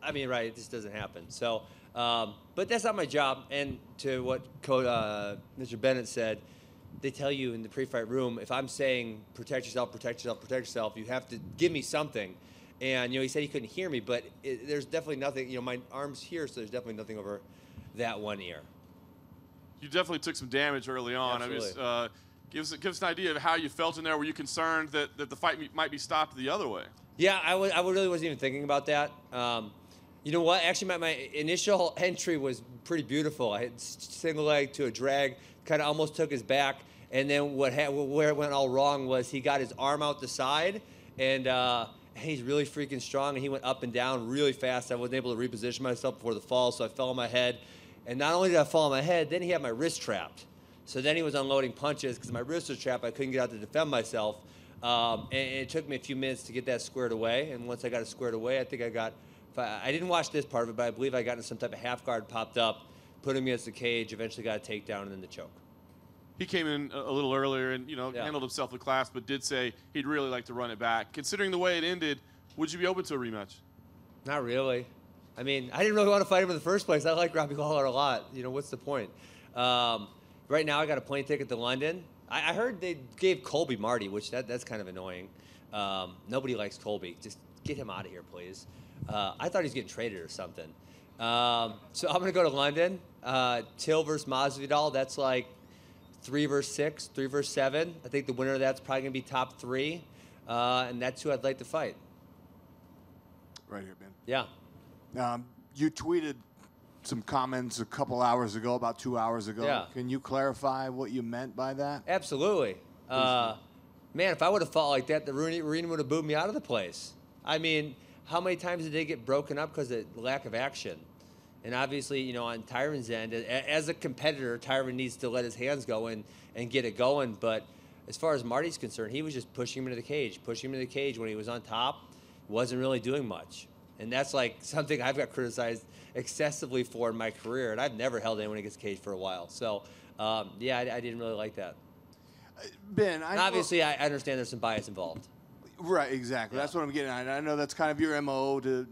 I mean, right? It just doesn't happen. So, but that's not my job. And to what Mr. Bennett said, they tell you in the pre-fight room, if I'm saying protect yourself, protect yourself, protect yourself, you have to give me something. And he said he couldn't hear me, but there's definitely nothing. My arm's here, so there's definitely nothing over that one ear. You definitely took some damage early on. Absolutely. I mean, give us an idea of how you felt in there. Were you concerned that the fight might be stopped the other way? Yeah, I really wasn't even thinking about that. You know what? Actually, my initial entry was pretty beautiful. I had single leg to a drag, kind of almost took his back, and then where it went all wrong was he got his arm out the side, and he's really freaking strong, and he went up and down really fast. I wasn't able to reposition myself before the fall, so I fell on my head. And not only did I fall on my head, then he had my wrist trapped. So then he was unloading punches because my wrist was trapped. I couldn't get out to defend myself. And it took me a few minutes to get that squared away. And once I got it squared away, I think I didn't watch this part of it, but I believe I got into some type of half guard, popped up, put him against the cage, eventually got a takedown, and then the choke. He came in a little earlier and handled himself with class, but did say he'd really like to run it back. Considering the way it ended, would you be open to a rematch? Not really. I mean, I didn't really want to fight him in the first place. I like Robbie Lawler a lot. What's the point? Right now, I got a plane ticket to London. I heard they gave Colby Marty, which that's kind of annoying. Nobody likes Colby. Just get him out of here, please. I thought he was getting traded or something. So I'm going to go to London. Till versus Masvidal, that's like 3 versus 6, 3 versus 7. I think the winner of that's probably going to be top 3. And that's who I'd like to fight. Right here, Ben. Yeah. You tweeted some comments a couple hours ago, about 2 hours ago. Yeah. Can you clarify what you meant by that? Absolutely. Man, if I would have fought like that, the arena would have booed me out of the place. I mean, how many times did they get broken up because of lack of action? And obviously, on Tyron's end, as a competitor, Tyron needs to let his hands go and get it going. But as far as Marty's concerned, he was just pushing him into the cage when he was on top. Wasn't really doing much. And that's like something I've got criticized excessively for in my career. And I've never held anyone against the cage for a while. So, I didn't really like that. Ben, obviously, I understand there's some bias involved. Right, exactly. Yeah. That's what I'm getting at. I know that's kind of your MO to,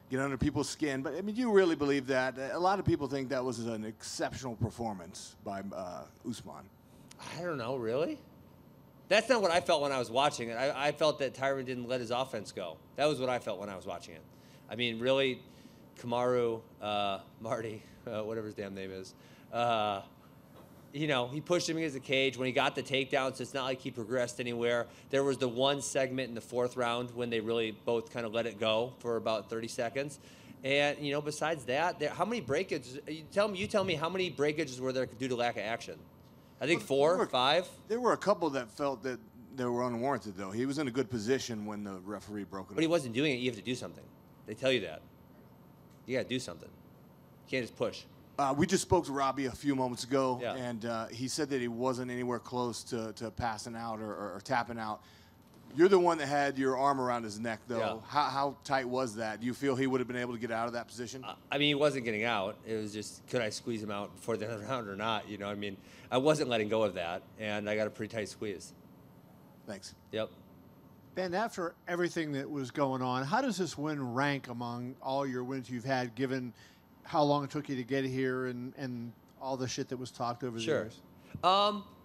get under people's skin. But, I mean, you really believe that? A lot of people think that was an exceptional performance by Usman. I don't know, really? That's not what I felt when I was watching it. I felt that Tyron didn't let his offense go. That was what I felt when I was watching it. I mean, really, Kamaru, Marty, whatever his damn name is, he pushed him against the cage. When he got the takedowns, it's not like he progressed anywhere. There was the one segment in the 4th round when they really both kind of let it go for about 30 seconds. And, besides that, how many breakages? You tell me how many breakages were there due to lack of action? I think 4, 5. There were a couple that felt that they were unwarranted, though. He was in a good position when the referee broke it. But he wasn't doing it. You have to do something. They tell you that. You got to do something. You can't just push. We just spoke to Robbie a few moments ago, Yeah. and he said that he wasn't anywhere close to passing out or tapping out. You're the one that had your arm around his neck, though. Yeah. How tight was that? Do you feel he would have been able to get out of that position? I mean, he wasn't getting out. It was just, could I squeeze him out before the end of the round or not? I mean, I wasn't letting go of that, and I got a pretty tight squeeze. Thanks. Yep. Ben, after everything that was going on, how does this win rank among all your wins you've had, given how long it took you to get here and all the shit that was talked over the years?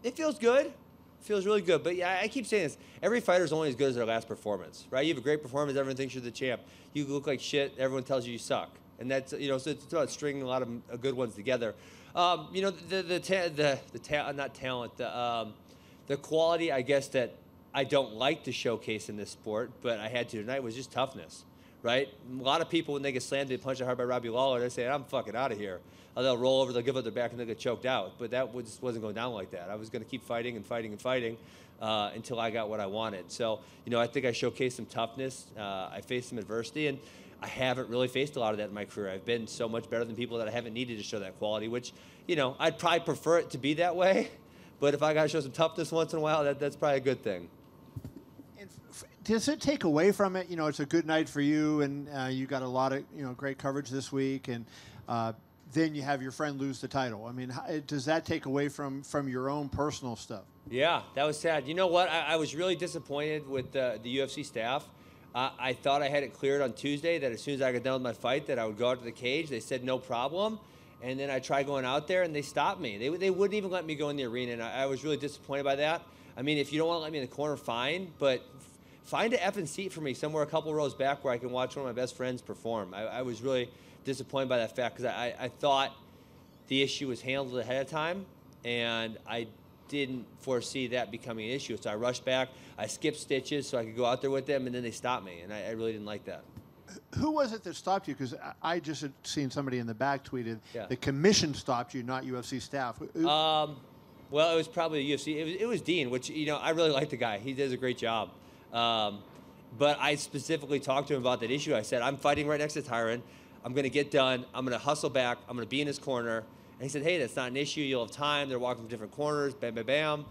It feels good. Feels really good. But yeah, I keep saying this. Every fighter's only as good as their last performance, right? You have a great performance, everyone thinks you're the champ. You look like shit, everyone tells you suck. And that's, so it's about stringing a lot of good ones together. The quality, I guess, that I don't like to showcase in this sport, but I had to tonight, was just toughness, right? A lot of people, when they get slammed, they punch hard by Robbie Lawler, they say, I'm fucking out of here. Or they'll roll over, they'll give up their back, and they'll get choked out. But that just wasn't going down like that. I was going to keep fighting and fighting and fighting until I got what I wanted. So, I think I showcased some toughness. I faced some adversity, and I haven't really faced a lot of that in my career. I've been so much better than people that I haven't needed to show that quality, which, I'd probably prefer it to be that way. But if I got to show some toughness once in a while, that's probably a good thing. Does it take away from it? It's a good night for you, and you got a lot of great coverage this week, and then you have your friend lose the title. I mean, does that take away from your own personal stuff? Yeah, that was sad. You know what? I was really disappointed with the UFC staff. I thought I had it cleared on Tuesday that as soon as I got done with my fight that I would go out to the cage. They said no problem. And then I tried going out there, and they stopped me. They wouldn't even let me go in the arena, and I was really disappointed by that. I mean, if you don't want to let me in the corner, fine, but find an effing seat for me somewhere a couple rows back where I can watch one of my best friends perform. I was really disappointed by that fact because I thought the issue was handled ahead of time, and I didn't foresee that becoming an issue. So I rushed back. I skipped stitches so I could go out there with them, and then they stopped me, and I really didn't like that. Who was it that stopped you? Because I just had seen somebody in the back tweeted Yeah. the commission stopped you, not UFC staff. Well, it was probably the UFC. It was Dean, which, I really like the guy. He does a great job. But I specifically talked to him about that issue. I said, I'm fighting right next to Tyron. I'm going to get done. I'm going to hustle back. I'm going to be in his corner. And he said, hey, that's not an issue. You'll have time. They're walking from different corners. Bam, bam, bam.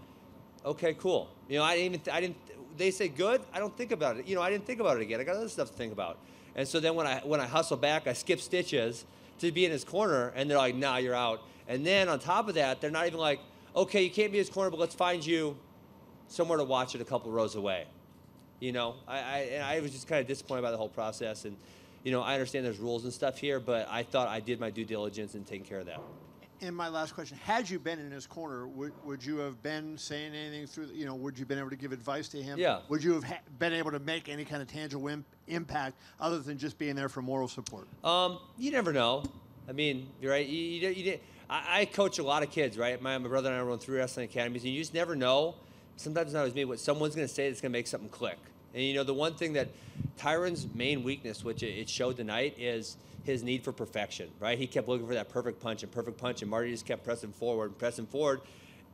Okay, cool. They say good. I don't think about it. I didn't think about it again. I got other stuff to think about. And so then when I hustle back, I skip stitches to be in his corner, and they're like, nah, you're out. And then on top of that, they're not even like, okay, you can't be in his corner, but let's find you somewhere to watch it a couple rows away. I was just kind of disappointed by the whole process. And, I understand there's rules and stuff here, but I thought I did my due diligence in taking care of that. And my last question, had you been in his corner, would you have been saying anything through, would you have been able to give advice to him? Yeah. Would you have been able to make any kind of tangible impact other than just being there for moral support? You never know. I mean, you're right. I coach a lot of kids, right? My brother and I run 3 wrestling academies, and you just never know. Sometimes it's not always me, what someone's going to say that's going to make something click. And, the one thing that Tyron's main weakness, which it showed tonight, is his need for perfection, right? He kept looking for that perfect punch, and Marty just kept pressing forward,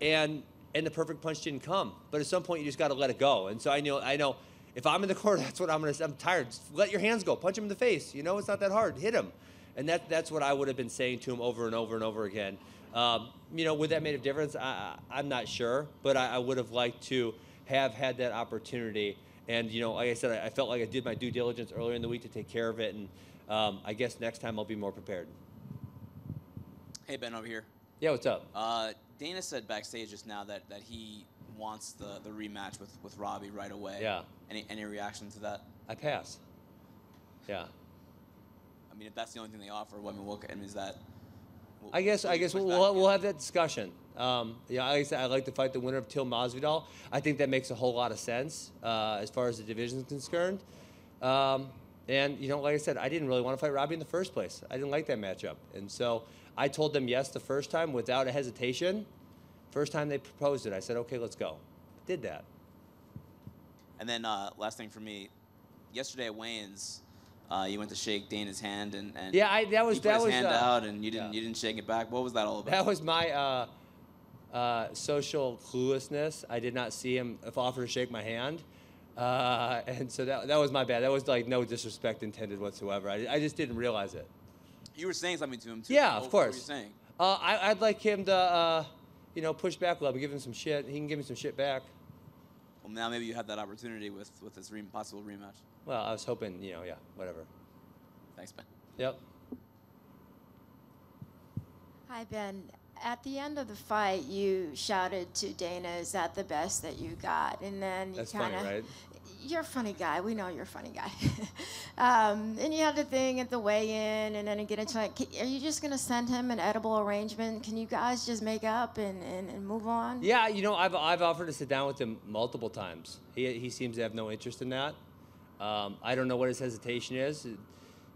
and the perfect punch didn't come. But at some point, you just got to let it go. And so I know if I'm in the corner, that's what I'm going to say. I'm tired. Just let your hands go. Punch him in the face. It's not that hard. Hit him. And that's what I would have been saying to him over and over and over again. Would that made a difference? I'm not sure, but I would have liked to have had that opportunity. And, like I said, I felt like I did my due diligence earlier in the week to take care of it. And I guess next time I'll be more prepared. Hey, Ben, over here. Yeah, what's up? Dana said backstage just now that he wants the rematch with Robbie right away. Yeah. Any reaction to that? I pass. Yeah. I mean, if that's the only thing they offer, is that I guess we'll have that discussion. Yeah, like I said, I'd like to fight the winner of Till Masvidal. I think that makes a whole lot of sense as far as the division is concerned. And like I said, I didn't really want to fight Robbie in the first place. I didn't like that matchup, and so I told them yes the first time without a hesitation. First time they proposed it, I said, okay, let's go. Did that. And then last thing for me, yesterday at weigh-ins, you went to shake Dana's hand, and yeah, he put his hand out, and you didn't shake it back. What was that all about? That was my social cluelessness. I did not see him offer to shake my hand, and so that was my bad. That was like no disrespect intended whatsoever. I just didn't realize it. You were saying something to him too. Yeah, of course. What were you saying? I'd like him to push back a little bit, give him some shit. He can give me some shit back. Well, now maybe you have that opportunity with this possible rematch. Well, I was hoping, whatever. Thanks, Ben. Yep. Hi, Ben. At the end of the fight, you shouted to Dana, "Is that the best that you got?" And then you That's kind of, funny, right? You're a funny guy. We know you're a funny guy. And you had the thing at the weigh-in, and then again, it's like, are you just gonna send him an edible arrangement? Can you guys just make up and move on? Yeah, I've offered to sit down with him multiple times. He seems to have no interest in that. I don't know what his hesitation is. If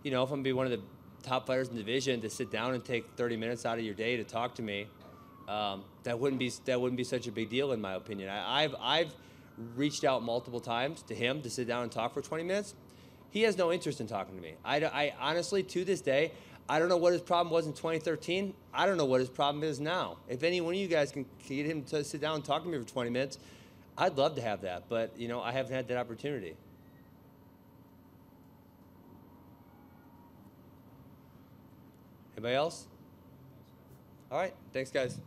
I'm gonna be one of the top fighters in the division, to sit down and take 30 minutes out of your day to talk to me, that wouldn't be such a big deal in my opinion. I've reached out multiple times to him to sit down and talk for 20 minutes. He has no interest in talking to me. I honestly, to this day, I don't know what his problem was in 2013. I don't know what his problem is now. If any one of you guys can get him to sit down and talk to me for 20 minutes, I'd love to have that. But, I haven't had that opportunity. Anybody else? All right. Thanks, guys.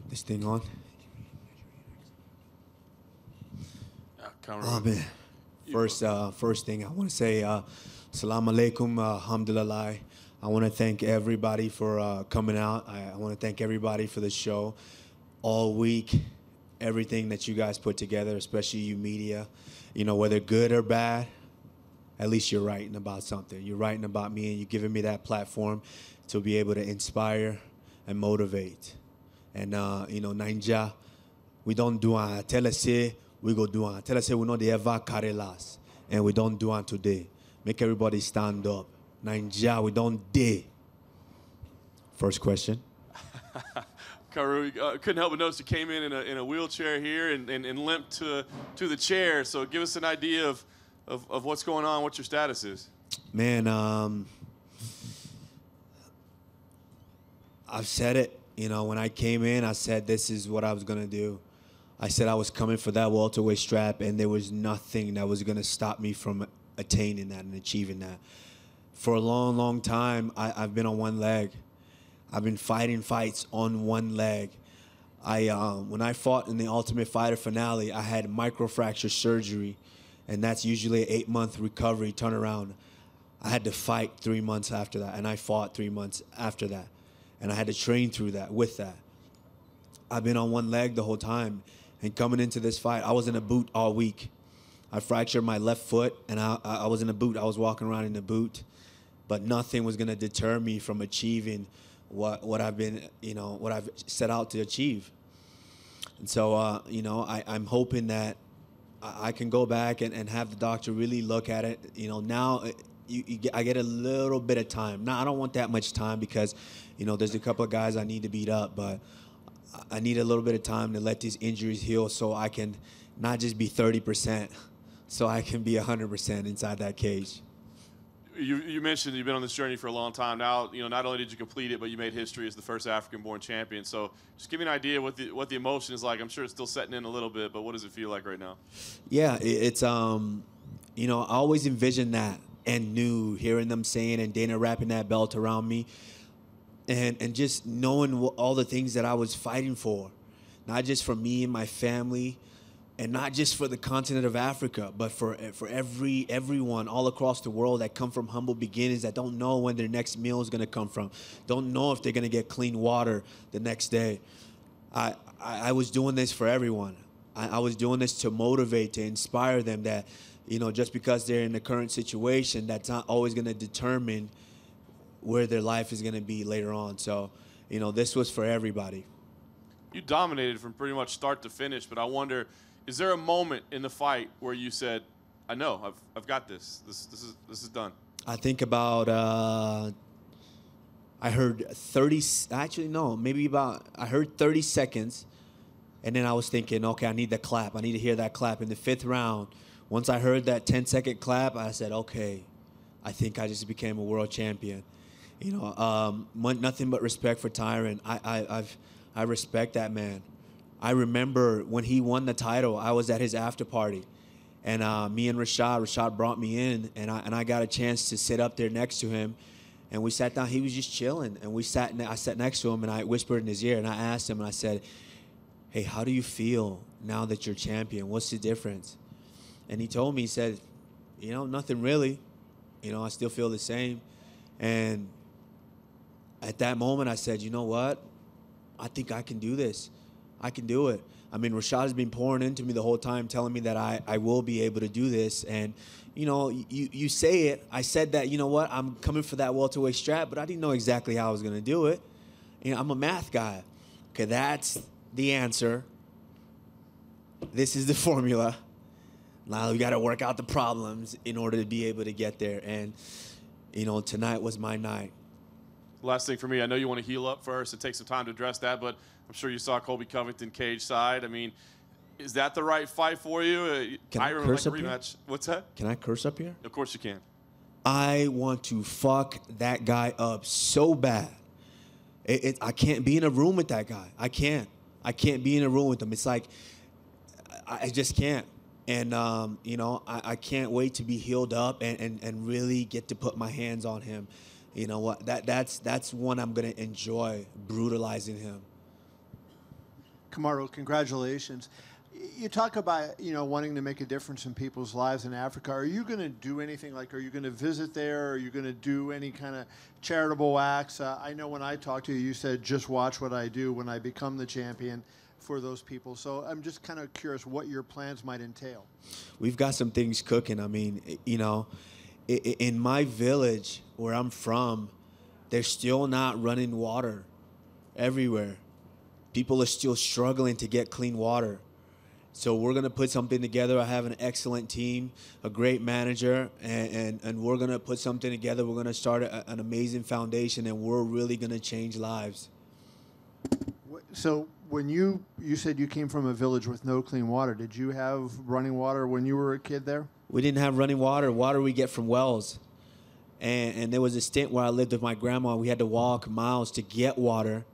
This thing on? Oh, man. First thing I want to say, Salam alaikum, alhamdulillah. I want to thank everybody for coming out. I want to thank everybody for the show all week. Everything that you guys put together, especially you media, you know, whether good or bad, at least you're writing about something. You're writing about me, and you're giving me that platform to be able to inspire and motivate. And, you know, Nainja, we don't do on telese, we go do on. Telese, we know the Eva Karelas, and we don't do on today. Make everybody stand up. Nainja, we don't day. First question. Kamaru, couldn't help but notice you came in a wheelchair here and limped to the chair. So give us an idea of what's going on, what your status is. Man, I've said it. You know, when I came in, I said this is what I was going to do. I said I was coming for that welterweight strap, and there was nothing that was going to stop me from attaining that and achieving that. For a long, long time, I've been on one leg. I've been fighting fights on one leg. When I fought in the Ultimate Fighter finale, I had microfracture surgery, and that's usually an 8-month recovery turnaround. I had to fight 3 months after that, and I fought 3 months after that. And I had to train through that, with that. I've been on one leg the whole time. And coming into this fight, I was in a boot all week. I fractured my left foot, and I was in a boot. I was walking around in a boot. But nothing was going to deter me from achieving what I've been, you know, what I've set out to achieve. And so, you know, I'm hoping that I can go back and have the doctor really look at it. You know, now I get a little bit of time. Now, I don't want that much time because, you know, there's a couple of guys I need to beat up, but I need a little bit of time to let these injuries heal so I can not just be 30%, so I can be 100% inside that cage. You mentioned you've been on this journey for a long time now. You know, not only did you complete it, but you made history as the first African-born champion. So just give me an idea what the emotion is like. I'm sure it's still setting in a little bit, but what does it feel like right now? Yeah, it's you know, I always envisioned that and knew, hearing them saying and Dana wrapping that belt around me, and just knowing all the things that I was fighting for, not just for me and my family, and not just for the continent of Africa, but for everyone all across the world that come from humble beginnings, that don't know when their next meal is going to come from, don't know if they're going to get clean water the next day. I was doing this for everyone. I was doing this to motivate, to inspire them that, you know, just because they're in the current situation, that's not always going to determine where their life is going to be later on. So, you know, this was for everybody. You dominated from pretty much start to finish, but I wonder, is there a moment in the fight where you said, I know, I've got this. This is done? I think about, I heard 30, actually no, maybe about, I heard 30 seconds, and then I was thinking, okay, I need the clap. I need to hear that clap. In the 5th round, once I heard that 10-second clap, I said, okay, I think I just became a world champion. You know, nothing but respect for Tyron. I respect that man. I remember when he won the title, I was at his after party, and me and Rashad brought me in, and I got a chance to sit up there next to him, and we sat down. He was just chilling, and I sat next to him, and I whispered in his ear, and I asked him, and I said, hey, how do you feel now that you're champion? What's the difference? And he told me, he said, you know, nothing really. You know, I still feel the same. And at that moment, I said, you know what? I think I can do this. I can do it. I mean, Rashad has been pouring into me the whole time, telling me that I will be able to do this. And, you know, you say it. I said that, you know what, I'm coming for that welterweight strap, but I didn't know exactly how I was going to do it. You know, I'm a math guy. Okay, that's the answer. This is the formula. Now we got to work out the problems in order to be able to get there. And, you know, tonight was my night. Last thing for me, I know you want to heal up first. It takes some time to address that, but I'm sure you saw Colby Covington cage side. I mean, is that the right fight for you? Can I curse up here? What's that? Can I curse up here? Of course you can. I want to fuck that guy up so bad. I can't be in a room with that guy. I can't be in a room with him. It's like, I just can't. And, you know, I can't wait to be healed up and really get to put my hands on him. You know what? That's one I'm going to enjoy, brutalizing him. Kamaru, congratulations. You talk about, wanting to make a difference in people's lives in Africa. Are you going to do anything are you going to visit there? Are you going to do any kind of charitable acts? I know when I talked to you, you said, just watch what I do when I become the champion for those people. So I'm just kind of curious what your plans might entail. We've got some things cooking. I mean, in my village where I'm from, they're still not running water everywhere. People are still struggling to get clean water. So we're going to put something together. I have an excellent team, a great manager, and we're going to put something together. We're going to start an amazing foundation, and we're really going to change lives. So when you said you came from a village with no clean water, did you have running water when you were a kid there? We didn't have running water. Water we get from wells. And there was a stint where I lived with my grandma. We had to walk miles to get water,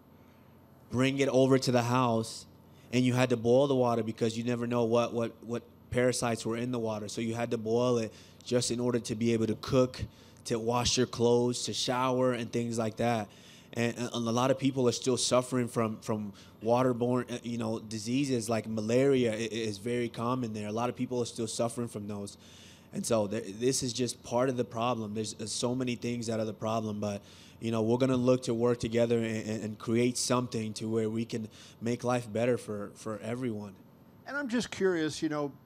bring it over to the house, and you had to boil the water because you never know what parasites were in the water. So you had to boil it just in order to be able to cook, to wash your clothes, to shower, and things like that. And a lot of people are still suffering from waterborne, diseases like malaria is very common there. A lot of people are still suffering from those. And so this is just part of the problem. There's so many things that are the problem, but we're going to look to work together and create something to where we can make life better for everyone. And I'm just curious,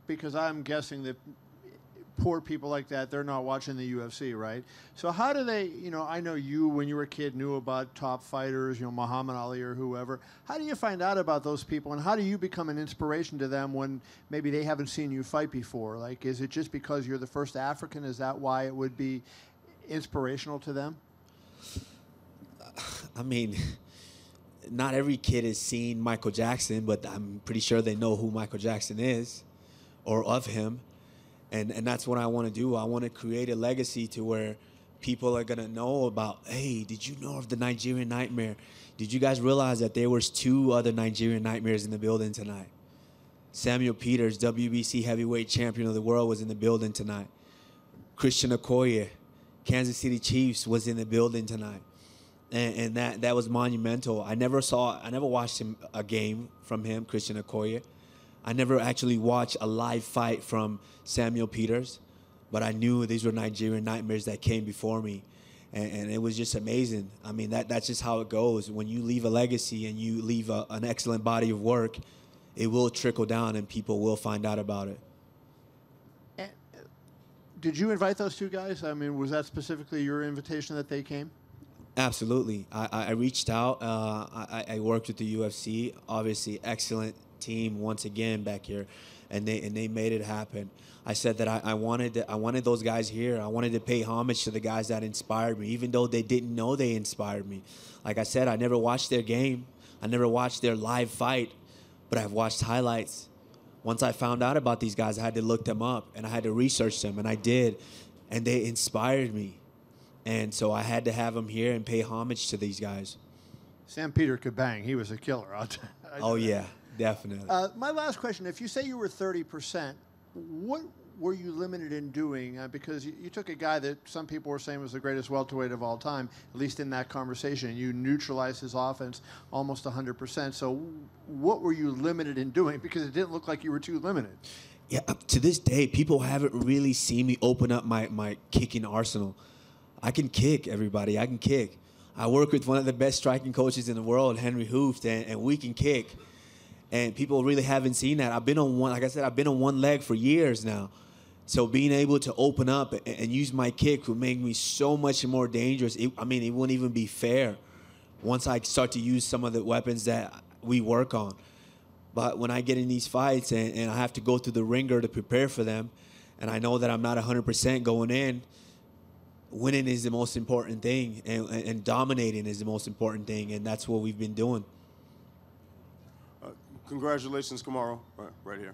because I'm guessing that poor people like that, they're not watching the UFC, right? So how do they, I know you, when you were a kid, knew about top fighters, Muhammad Ali or whoever. How do you find out about those people, and how do you become an inspiration to them when maybe they haven't seen you fight before? Like, is it just because you're the first African? Is that why it would be inspirational to them? I mean, not every kid has seen Michael Jackson, but I'm pretty sure they know who Michael Jackson is or of him. And that's what I want to do. I want to create a legacy to where people are going to know about, hey, did you know of the Nigerian Nightmare? Did you guys realize that there was 2 other Nigerian Nightmares in the building tonight? Samuel Peters, WBC heavyweight champion of the world, was in the building tonight. Christian Okoye, Kansas City Chiefs, was in the building tonight. And that was monumental. I never watched a game from him, Christian Okoye. I never actually watched a live fight from Samuel Peters, but I knew these were Nigerian Nightmares that came before me, and it was just amazing. I mean, that's just how it goes. When you leave a legacy and you leave an excellent body of work, it will trickle down and people will find out about it. Did you invite those 2 guys? I mean, was that specifically your invitation that they came? Absolutely. I reached out. I worked with the UFC, obviously excellent team once again back here, and they made it happen. I said that I wanted those guys here. I wanted to pay homage to the guys that inspired me, even though they didn't know they inspired me. Like I said, I never watched their game. I never watched their live fight, but I've watched highlights. Once I found out about these guys, I had to look them up, and I had to research them, and I did, and they inspired me. And so I had to have them here and pay homage to these guys. Sam Peter could bang. He was a killer. Oh, yeah. Definitely. My last question, if you say you were 30%, what were you limited in doing? Because you took a guy that some people were saying was the greatest welterweight of all time, at least in that conversation. You neutralized his offense almost 100%. So what were you limited in doing? Because it didn't look like you were too limited. Yeah, to this day, people haven't really seen me open up my kicking arsenal. I can kick, everybody. I can kick. I work with one of the best striking coaches in the world, Henry Hooft, and we can kick. And people really haven't seen that. I've been on one leg for years now. So being able to open up and use my kick would make me so much more dangerous. It wouldn't even be fair once I start to use some of the weapons that we work on. But when I get in these fights and I have to go through the ringer to prepare for them, and I know that I'm not 100% going in, winning is the most important thing, and dominating is the most important thing, and that's what we've been doing. Congratulations, Kamaru, right here.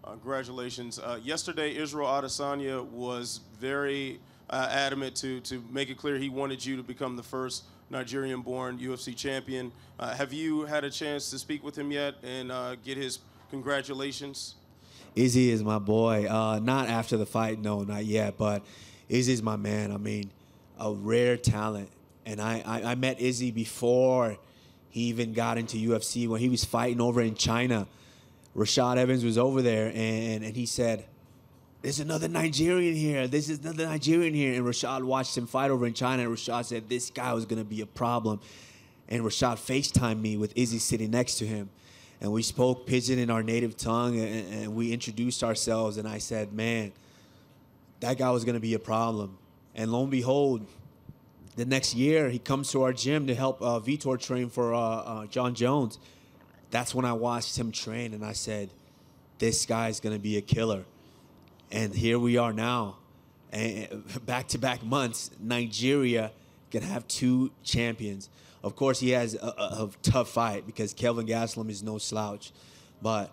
Congratulations. Yesterday, Israel Adesanya was very adamant to make it clear he wanted you to become the first Nigerian-born UFC champion. Have you had a chance to speak with him yet and get his congratulations? Izzy is my boy. Not after the fight, no, not yet, but Izzy's my man. I mean, a rare talent. And I met Izzy before He even got into UFC when he was fighting over in China. Rashad Evans was over there, and he said, there's another Nigerian here. This is another Nigerian here. And Rashad watched him fight over in China, and Rashad said this guy was going to be a problem. And Rashad FaceTimed me with Izzy sitting next to him. And we spoke Pidgin in our native tongue, and we introduced ourselves. And I said, man, that guy was going to be a problem. And lo and behold, the next year, he comes to our gym to help Vitor train for Jon Jones. That's when I watched him train, and I said, this guy's going to be a killer. And here we are now. And back-to-back months, Nigeria can have 2 champions. Of course, he has a tough fight because Kelvin Gastelum is no slouch. But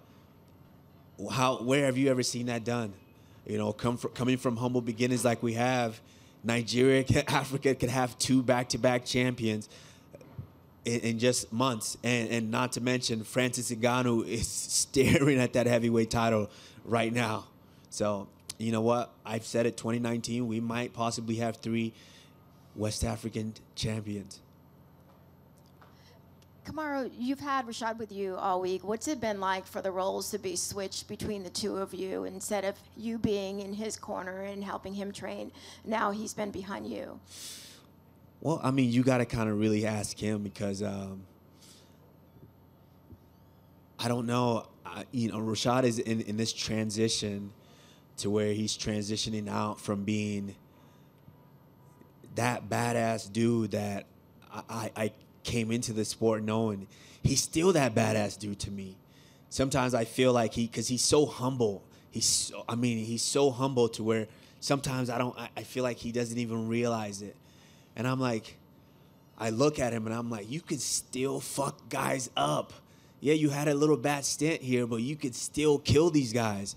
where have you ever seen that done? You know, coming from humble beginnings like we have, Nigeria, Africa could have 2 back-to-back champions in just months. And not to mention, Francis Ngannou is staring at that heavyweight title right now. So, you know what? I've said it, 2019, we might possibly have 3 West African champions. Kamaru, you've had Rashad with you all week. What's it been like for the roles to be switched between the 2 of you instead of you being in his corner and helping him train? Now he's been behind you. Well, I mean, you got to kind of really ask him because I don't know. You know, Rashad is in this transition to where he's transitioning out from being that badass dude that I came into the sport knowing. He's still that badass dude to me. Sometimes I feel like because he's so humble. He's so humble to where sometimes I feel like he doesn't even realize it. And I'm like, I look at him and I'm like, you could still fuck guys up. Yeah, you had a little bad stint here, but you could still kill these guys.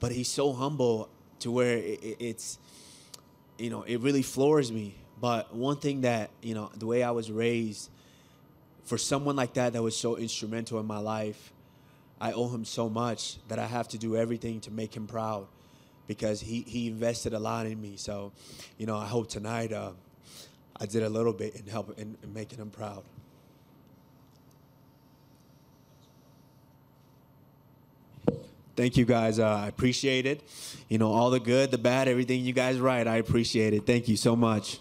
But he's so humble to where it's, you know, it really floors me. But one thing that, you know, the way I was raised, for someone like that was so instrumental in my life, I owe him so much that I have to do everything to make him proud because he invested a lot in me. So, you know, I hope tonight I did a little bit in helping in making him proud. Thank you, guys. I appreciate it. You know, all the good, the bad, everything you guys write, I appreciate it. Thank you so much.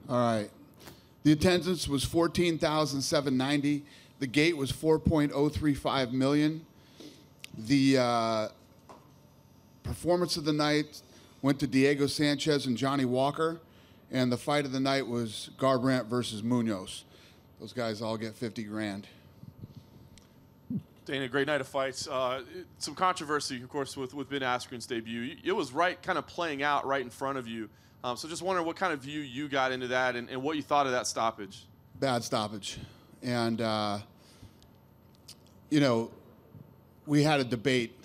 All right. The attendance was 14,790. The gate was 4.035 million. The performance of the night went to Diego Sanchez and Johnny Walker, and the fight of the night was Garbrandt versus Munhoz. Those guys all get 50 grand. Dana, great night of fights. Some controversy, of course, with Ben Askren's debut. It was kind of playing out right in front of you. So just wondering what kind of view you got into that and what you thought of that stoppage. Bad stoppage. And, you know, we had a debate,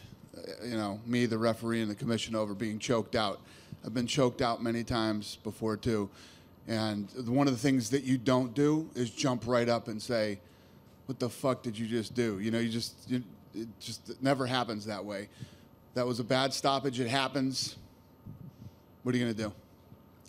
you know, me, the referee, and the commission over being choked out. I've been choked out many times before, too. And one of the things that you don't do is jump right up and say, what the fuck did you just do? You know, it never happens that way. That was a bad stoppage. It happens. What are you going to do?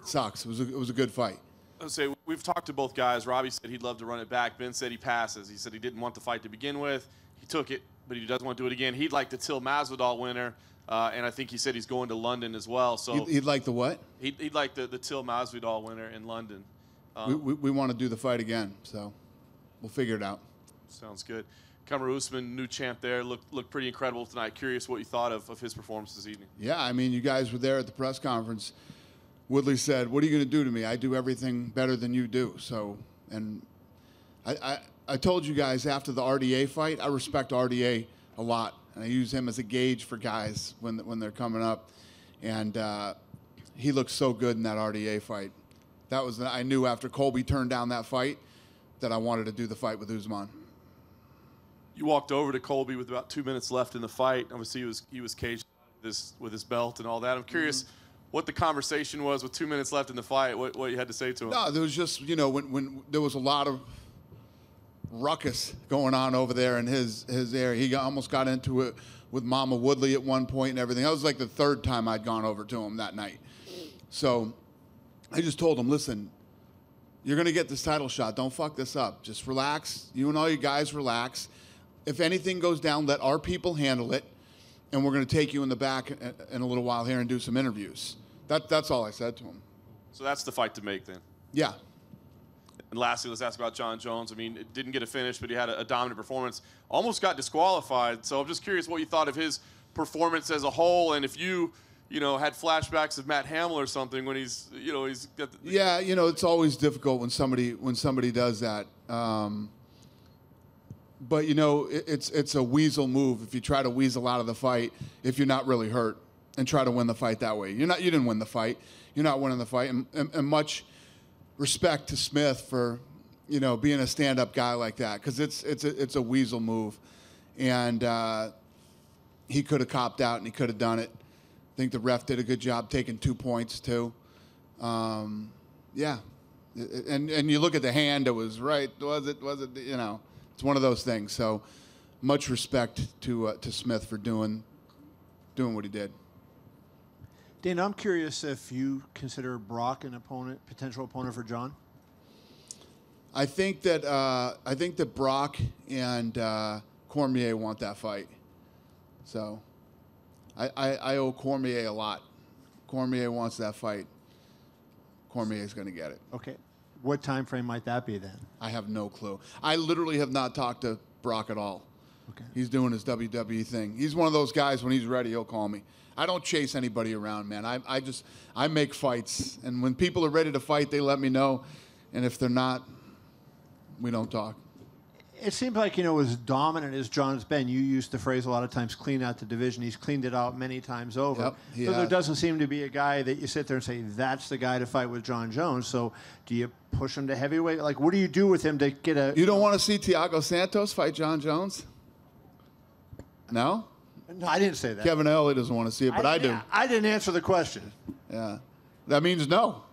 It sucks. It was a good fight. I would say we've talked to both guys. Robbie said he'd love to run it back. Ben said he passes. He said he didn't want the fight to begin with. He took it, but he doesn't want to do it again. He'd like the Till Masvidal winner. And I think he said he's going to London as well. So He'd like the what? he'd like the Till Masvidal winner in London. We want to do the fight again, so we'll figure it out. Sounds good. Kamaru Usman, new champ there, looked pretty incredible tonight. Curious what you thought of his performance this evening. Yeah, I mean, you guys were there at the press conference. Woodley said, "What are you going to do to me? I do everything better than you do." So, and I told you guys after the RDA fight, I respect RDA a lot, and I use him as a gauge for guys when they're coming up. And he looked so good in that RDA fight. I knew after Colby turned down that fight that I wanted to do the fight with Usman. You walked over to Colby with about 2 minutes left in the fight. Obviously, he was caged with his belt and all that. I'm curious what the conversation was with 2 minutes left in the fight. What you had to say to him? No, there was just when there was a lot of ruckus going on over there in his area. He almost got into it with Mama Woodley at one point and everything. That was like the third time I'd gone over to him that night. So I just told him, listen, you're going to get this title shot. Don't fuck this up. Just relax. You and all you guys relax. If anything goes down, let our people handle it, and we're going to take you in the back in a little while here and do some interviews. That's all I said to him. So that's the fight to make then. Yeah. And lastly, let's ask about Jon Jones. I mean, it didn't get a finish, but he had a dominant performance. Almost got disqualified. So I'm just curious what you thought of his performance as a whole, and if you had flashbacks of Matt Hamill or something when he's got the Yeah, it's always difficult when somebody does that. But it's a weasel move if you try to weasel out of the fight if you're not really hurt and try to win the fight that way. You didn't win the fight. You're not winning the fight. And much respect to Smith for being a stand-up guy like that, because it's a weasel move, and he could have copped out and he could have done it. I think the ref did a good job taking 2 points too. Yeah, and you look at the hand; it was right. Was it? It's one of those things. So much respect to Smith for doing what he did. Dana, I'm curious if you consider Brock an potential opponent for Jon. I think that Brock and Cormier want that fight. So I owe Cormier a lot. Cormier wants that fight. Cormier's going to get it. Okay. What time frame might that be then? I have no clue. I literally have not talked to Brock at all. Okay. He's doing his WWE thing. He's one of those guys, when he's ready, he'll call me. I don't chase anybody around, man. I make fights. And when people are ready to fight, they let me know. And if they're not, we don't talk. It seems like, as dominant as Jon's been, you used the phrase a lot of times, clean out the division. He's cleaned it out many times over. Yep, so there doesn't seem to be a guy that you sit there and say, that's the guy to fight with Jon Jones. So do you push him to heavyweight? Like, what do you do with him to get a... You don't want to see Thiago Santos fight Jon Jones? No? No, I didn't say that. Kevin Ellie doesn't want to see it, but I do. I didn't answer the question. Yeah. That means no.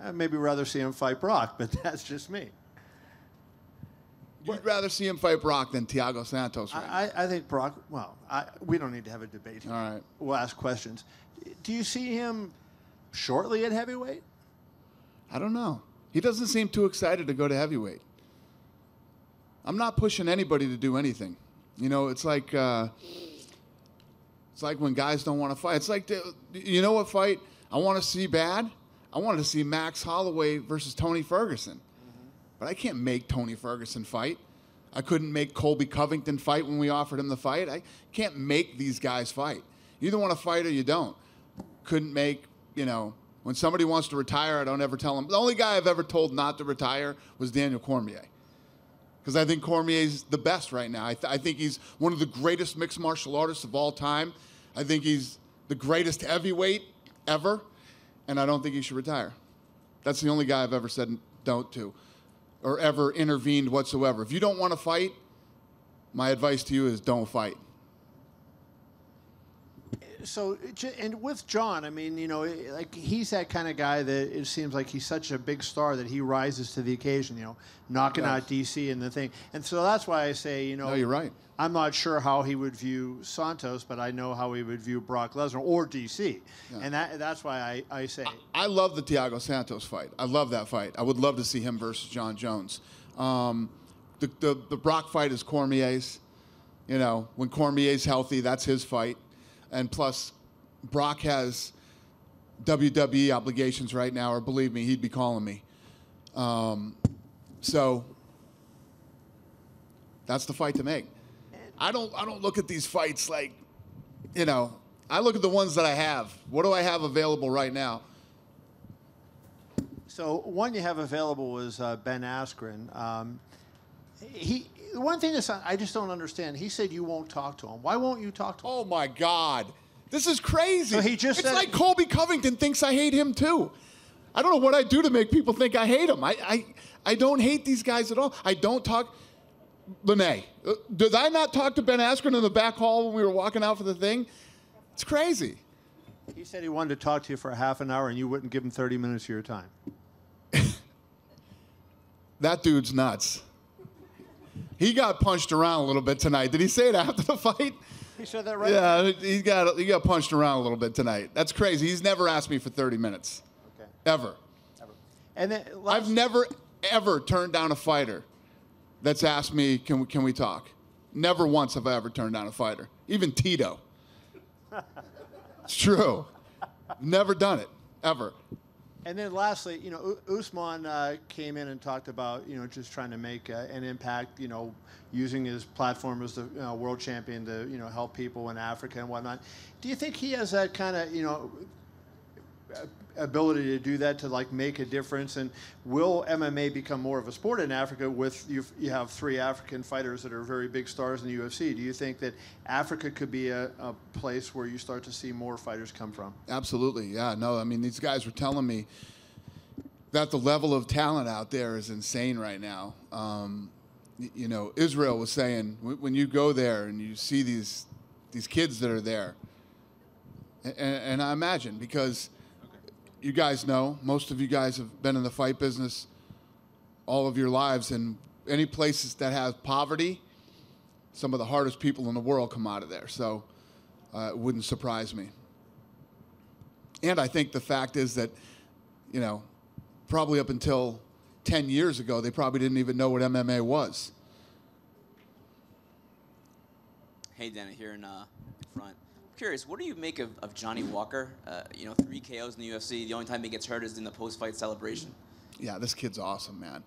I'd maybe rather see him fight Brock, but that's just me. You'd rather see him fight Brock than Thiago Santos, right? I think Brock, we don't need to have a debate here. All right. We'll ask questions. Do you see him shortly at heavyweight? I don't know. He doesn't seem too excited to go to heavyweight. I'm not pushing anybody to do anything. It's like when guys don't want to fight. It's like, what fight I want to see bad? I wanted to see Max Holloway versus Tony Ferguson. But I can't make Tony Ferguson fight. I couldn't make Colby Covington fight when we offered him the fight. I can't make these guys fight. You either want to fight or you don't. Couldn't make, when somebody wants to retire, I don't ever tell them. The only guy I've ever told not to retire was Daniel Cormier. Because I think Cormier's the best right now. I think he's one of the greatest mixed martial artists of all time. I think he's the greatest heavyweight ever. And I don't think he should retire. That's the only guy I've ever said don't to, or ever intervened whatsoever. If you don't want to fight, my advice to you is don't fight. So, and with Jon, like he's that kind of guy that it seems like he's such a big star that he rises to the occasion, knocking out DC and the thing. And so that's why I say, No, you're right. I'm not sure how he would view Santos, but I know how he would view Brock Lesnar or DC. Yeah. And that's why I say. I love the Thiago Santos fight. I love that fight. I would love to see him versus Jon Jones. The Brock fight is Cormier's. When Cormier's healthy, that's his fight. And plus, Brock has WWE obligations right now, or believe me, he'd be calling me. So that's the fight to make. I don't look at these fights like, you know, I look at the ones that I have. What do I have available right now? So one you have available is Ben Askren. The one thing I just don't understand. He said you won't talk to him. Why won't you talk to him? Oh my God, this is crazy. So he just it's said like Colby Covington thinks I hate him too. I don't know what I do to make people think I hate him. I don't hate these guys at all. I don't talk. Lene, did I not talk to Ben Askren in the back hall when we were walking out for the thing? It's crazy. He said he wanted to talk to you for a half an hour and you wouldn't give him 30 minutes of your time. That dude's nuts. He got punched around a little bit tonight. Did he say it after the fight? He said that right? Yeah, he got punched around a little bit tonight. That's crazy. He's never asked me for 30 minutes. Okay. Ever. And then I've never, ever turned down a fighter that's asked me, can we talk? Never once have I ever turned down a fighter. Even Tito. It's true. Never done it, ever. And then lastly, you know, Usman came in and talked about, you know, just trying to make an impact, you know, using his platform as the world champion to, you know, help people in Africa and whatnot. Do you think he has that kind of, you know, ability to do that, to like make a difference? And will MMA become more of a sport in Africa with you have 3 African fighters that are very big stars in the UFC? Do you think that Africa could be a place where you start to see more fighters come from? Absolutely, yeah. No, I mean, these guys were telling me that the level of talent out there is insane right now. You know, Israel was saying, when you go there and you see these kids that are there, and I imagine, because you guys know, most of you guys have been in the fight business all of your lives, and any places that have poverty, some of the hardest people in the world come out of there. So it wouldn't surprise me. And I think the fact is that, you know, probably up until 10 years ago, they probably didn't even know what MMA was. Hey, Dana, here in front. Curious, what do you make of Johnny Walker? You know, 3 KOs in the UFC. The only time he gets hurt is in the post-fight celebration. Yeah, this kid's awesome, man.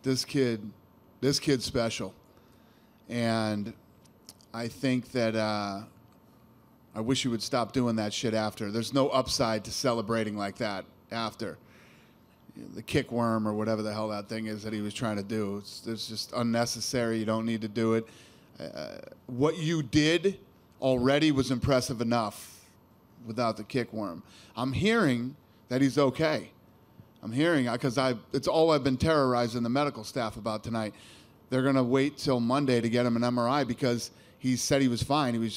This kid's special. And I think that I wish he would stop doing that shit after. There's no upside to celebrating like that after. You know, the kick worm or whatever the hell that thing is that he was trying to do. It's just unnecessary. You don't need to do it. What you did already was impressive enough without the kick worm. I'm hearing that he's okay. I'm hearing, because it's all I've been terrorizing the medical staff about tonight. They're going to wait till Monday to get him an MRI because he said he was fine.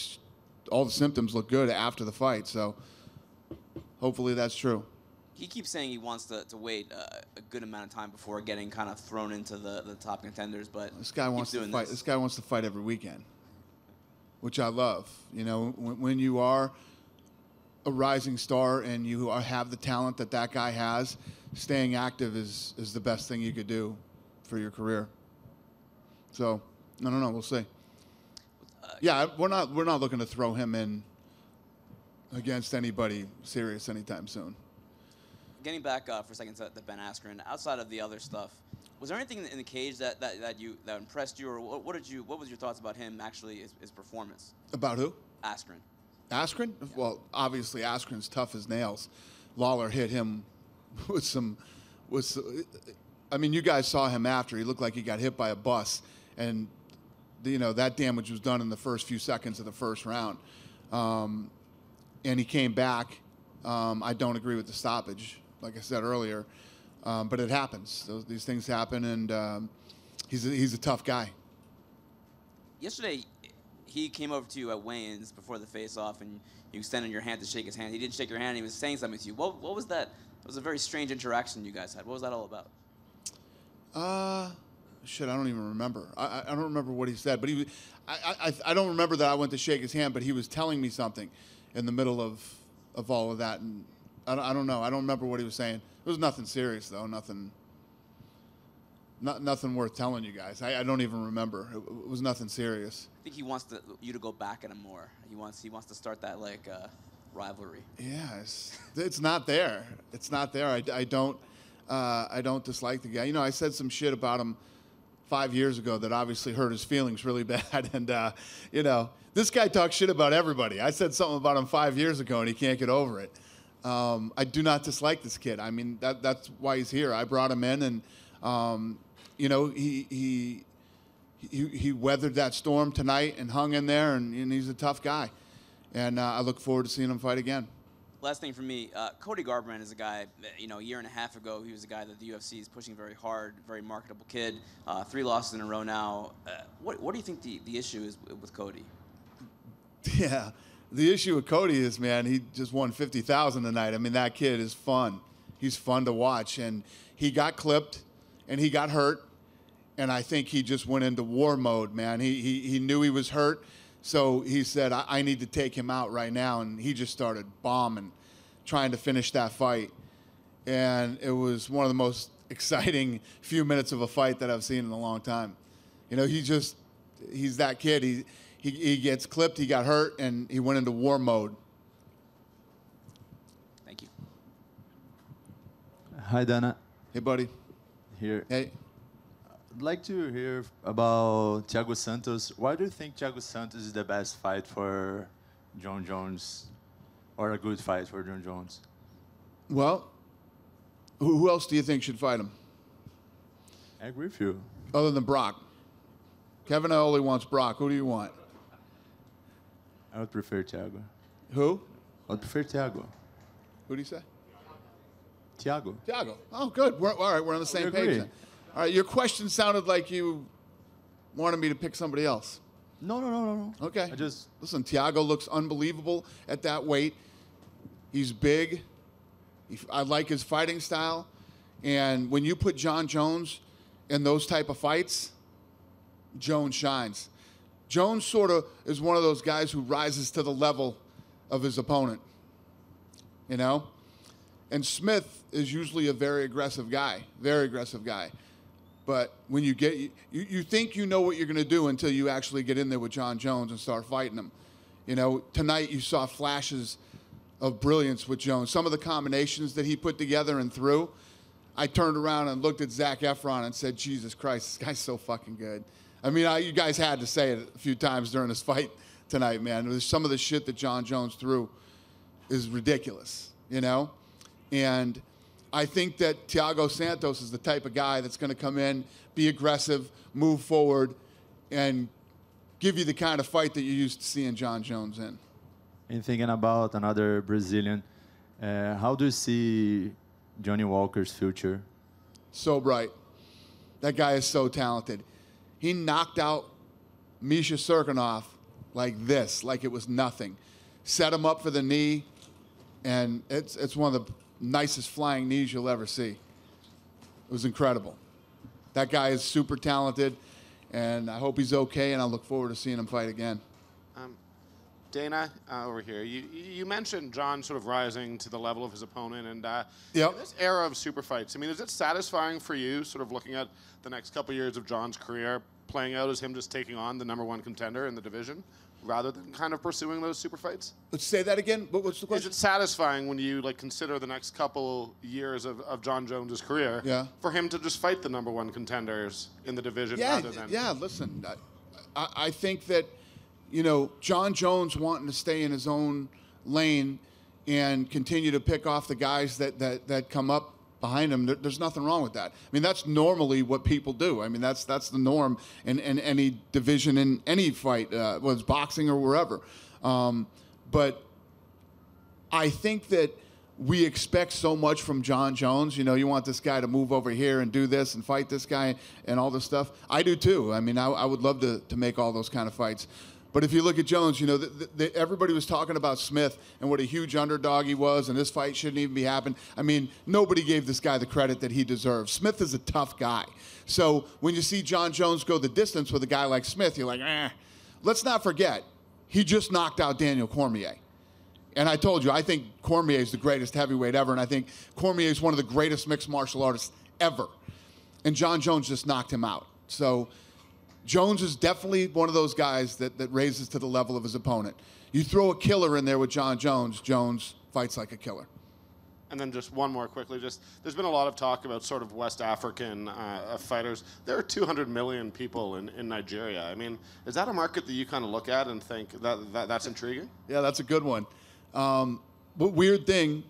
All the symptoms look good after the fight, so hopefully that's true. He keeps saying he wants to wait a good amount of time before getting kind of thrown into the top contenders, but this guy wants to fight. This guy wants to fight every weekend, which I love. You know, when you are a rising star and you have the talent that guy has, staying active is the best thing you could do for your career. So, I don't know. We'll see. Yeah, we're not looking to throw him in against anybody serious anytime soon. Getting back for a second to Ben Askren, outside of the other stuff, was there anything in the cage that impressed you, or what was your thoughts about him actually, his performance? About who? Askren. Askren? Yeah. Well, obviously Askren's tough as nails. Lawler hit him I mean, you guys saw him after. He looked like he got hit by a bus, and you know that damage was done in the first few seconds of the first round. And he came back. I don't agree with the stoppage, like I said earlier, but it happens. These things happen, and he's a tough guy. Yesterday, he came over to you at weigh-ins before the face-off, and you extended your hand to shake his hand. He didn't shake your hand. He was saying something to you. What was that? It was a very strange interaction you guys had. What was that all about? Shit, I don't even remember. I don't remember what he said, but I don't remember that I went to shake his hand, but he was telling me something in the middle of all of that, and I don't know. I don't remember what he was saying. It was nothing serious, though. Nothing Nothing worth telling you guys. I don't even remember. It was nothing serious. I think he wants you to go back at him more. He wants to start that rivalry. Yeah, it's not there. It's not there. I don't dislike the guy. You know, I said some shit about him 5 years ago that obviously hurt his feelings really bad. And you know, this guy talks shit about everybody. I said something about him 5 years ago, and he can't get over it. I do not dislike this kid. I mean, that's why he's here. I brought him in, and you know, he weathered that storm tonight and hung in there, and he's a tough guy. And I look forward to seeing him fight again. Last thing for me, Cody Garbrandt is a guy, you know, a year and a half ago, he was a guy that the UFC is pushing very hard, very marketable kid. 3 losses in a row now. What do you think the issue is with Cody? Yeah, the issue with Cody is, man, he just won $50,000 tonight. I mean, that kid is fun. He's fun to watch. And he got clipped, and he got hurt. And I think he just went into war mode, man. He knew he was hurt. So he said, I need to take him out right now. And he just started bombing, trying to finish that fight. And it was one of the most exciting few minutes of a fight that I've seen in a long time. You know, he's that kid. He gets clipped, he got hurt, and he went into war mode. Thank you. Hi, Dana. Hey, buddy. Here. Hey. I'd like to hear about Thiago Santos. Why do you think Thiago Santos is the best fight for Jon Jones, or a good fight for Jon Jones? Well, who else do you think should fight him? I agree with you. Other than Brock. Kevin only wants Brock. Who do you want? I would prefer Thiago. Who? I would prefer Thiago. Who do you say? Thiago. Thiago. Oh, good. All right, we're on the same page then. All right, your question sounded like you wanted me to pick somebody else. No. Okay. I just... Listen, Thiago looks unbelievable at that weight. He's big. I like his fighting style. And when you put Jon Jones in those type of fights, Jones shines. Jones sort of is one of those guys who rises to the level of his opponent, you know? And Smith is usually a very aggressive guy. But when you think you know what you're going to do until you actually get in there with Jon Jones and start fighting him. You know, tonight you saw flashes of brilliance with Jones. Some of the combinations that he put together and threw, I turned around and looked at Zac Efron and said, Jesus Christ, this guy's so fucking good. I mean, you guys had to say it a few times during this fight tonight, man. Some of the shit that Jon Jones threw is ridiculous, you know? And I think that Thiago Santos is the type of guy that's going to come in, be aggressive, move forward, and give you the kind of fight that you're used to seeing Jon Jones in. And thinking about another Brazilian, how do you see Johnny Walker's future? So bright. That guy is so talented. He knocked out Misha Serkinov like this, like it was nothing. Set him up for the knee, and it's one of the nicest flying knees you'll ever see. It was incredible. That guy is super talented, and I hope he's okay, and I look forward to seeing him fight again. Dana, over here, you mentioned Jon sort of rising to the level of his opponent, and Yep. in this era of super fights, I mean, is it satisfying for you, sort of looking at the next couple years of Jon's career, playing out as him just taking on the #1 contender in the division, rather than kind of pursuing those super fights? Let's say that again. What's the question? Is it satisfying when you consider the next couple years of Jon Jones' career, for him to just fight the #1 contenders in the division rather than? Yeah, listen, I think that, you know, Jon Jones wanting to stay in his own lane and continue to pick off the guys that come up behind him, there's nothing wrong with that. I mean, that's normally what people do. I mean, that's the norm in any division, in any fight, whether it's boxing or wherever. But I think that we expect so much from Jon Jones. You know, you want this guy to move over here and do this and fight this guy and all this stuff. I do too. I mean, I would love to make all those kind of fights. But if you look at Jones, you know, everybody was talking about Smith and what a huge underdog he was, and this fight shouldn't even be happening. I mean, nobody gave this guy the credit that he deserves. Smith is a tough guy. So when you see Jon Jones go the distance with a guy like Smith, you're like, eh. Let's not forget, he just knocked out Daniel Cormier. And I told you, I think Cormier is the greatest heavyweight ever, and I think Cormier is one of the greatest mixed martial artists ever. and Jon Jones just knocked him out. So Jones is definitely one of those guys that raises to the level of his opponent. You throw a killer in there with Jon Jones, Jones fights like a killer. And then just one more quickly. Just there's been a lot of talk about sort of West African fighters. There are 200 million people in Nigeria. I mean, is that a market that you kind of look at and think that's intriguing? Yeah, that's a good one. But weird thing,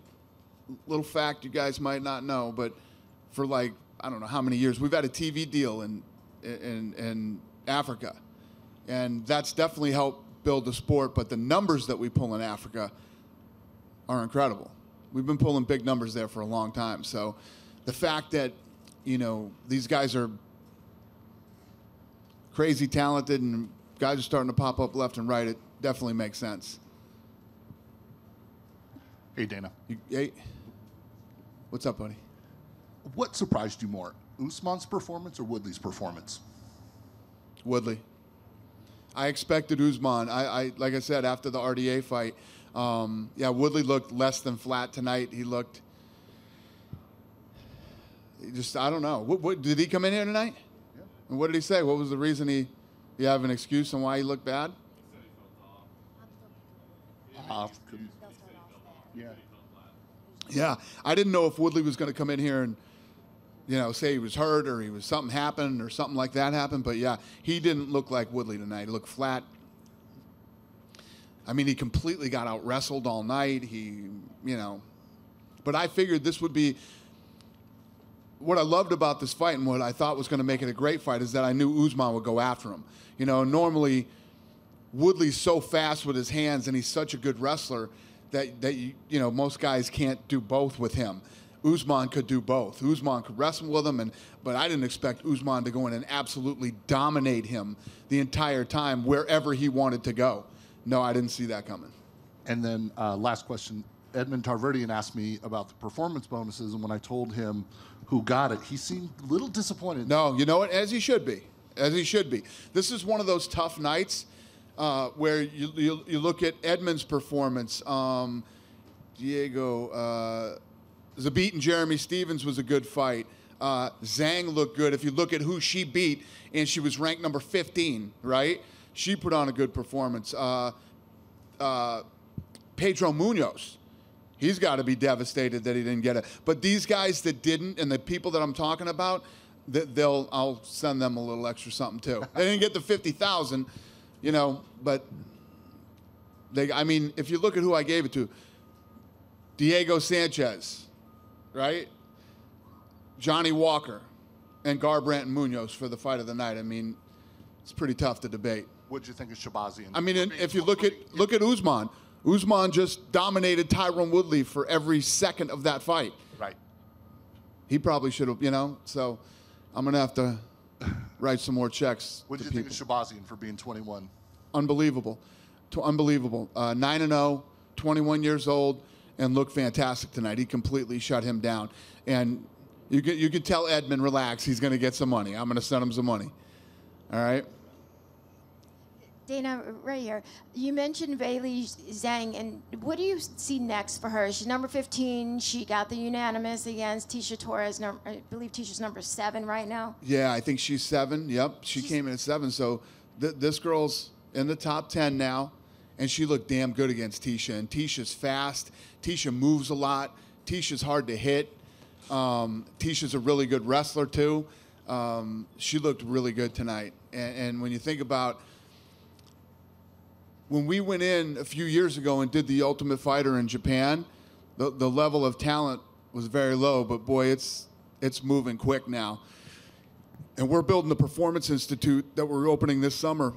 little fact you guys might not know, but for like, I don't know how many years, we've had a TV deal in Africa. And that's definitely helped build the sport, but the numbers that we pull in Africa are incredible. We've been pulling big numbers there for a long time. So the fact that, you know, these guys are crazy talented and guys are starting to pop up left and right, it definitely makes sense. Hey, Dana. Hey, what's up, buddy? What surprised you more, Usman's performance or Woodley's performance? Woodley. I expected Usman. I like I said, after the RDA fight, yeah, Woodley looked less than flat tonight. He looked just, I don't know. What did he come in here tonight? Yeah. And what did he say? What was the reason he have an excuse on why he looked bad? Yeah. Yeah, I didn't know if Woodley was going to come in here and, you know, say he was hurt or he was something happened or something like that happened. But yeah, he didn't look like Woodley tonight. He looked flat. I mean, he completely got out wrestled all night. He, you know, but I figured this would be what I loved about this fight and what I thought was going to make it a great fight is that I knew Usman would go after him. You know, normally Woodley's so fast with his hands and he's such a good wrestler that you know, most guys can't do both with him. Usman could do both. Usman could wrestle with him, but I didn't expect Usman to go in and absolutely dominate him the entire time wherever he wanted to go. No, I didn't see that coming. And then last question, Edmond Tarverdian asked me about the performance bonuses, and when I told him who got it, he seemed a little disappointed. No, you know what? As he should be. As he should be. This is one of those tough nights where you look at Edmond's performance. Diego Zabit and Jeremy Stevens was a good fight. Zhang looked good. If you look at who she beat, and she was ranked number 15, right? She put on a good performance. Pedro Munhoz, he's got to be devastated that he didn't get it. But these guys that didn't, and the people that I'm talking about, I'll send them a little extra something too. They didn't get the 50,000, you know, but I mean, if you look at who I gave it to, Diego Sanchez, right? Johnny Walker, and Garbrandt and Munoz for the fight of the night. I mean, it's pretty tough to debate. What'd you think of Shabazi? I mean, if you look at Usman, Usman just dominated Tyron Woodley for every second of that fight. Right. He probably should have, you know. So I'm gonna have to write some more checks. What did you think of Shabazian for being 21? Unbelievable, unbelievable. 9-0, 21 years old, and looked fantastic tonight. He completely shut him down, and you can tell Edmond, relax. He's gonna get some money. I'm gonna send him some money. All right. Dana, right here. You mentioned Weili Zhang, and what do you see next for her? She's number 15. She got the unanimous against Tecia Torres. I believe Ticia's number 7 right now. Yeah, I think she's 7. Yep, she came in at 7. So this girl's in the top 10 now, and she looked damn good against Tecia. And Ticia's fast. Tecia moves a lot. Ticia's hard to hit. Ticia's a really good wrestler too. She looked really good tonight. And when you think about when we went in a few years ago and did the Ultimate Fighter in Japan, the level of talent was very low, but boy, it's moving quick now. And we're building the Performance Institute that we're opening this summer.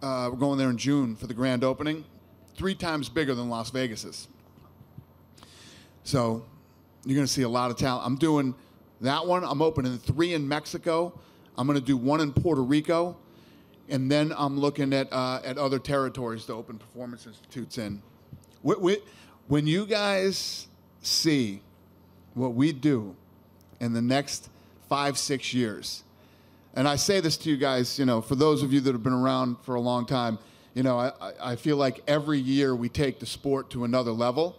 We're going there in June for the grand opening. 3 times bigger than Las Vegas's. So you're going to see a lot of talent. I'm doing that one. I'm opening 3 in Mexico. I'm going to do 1 in Puerto Rico. And then I'm looking at other territories to open Performance Institutes in. When you guys see what we do in the next 5-6 years, and I say this to you guys, you know, for those of you that have been around for a long time, you know, I feel like every year we take the sport to another level.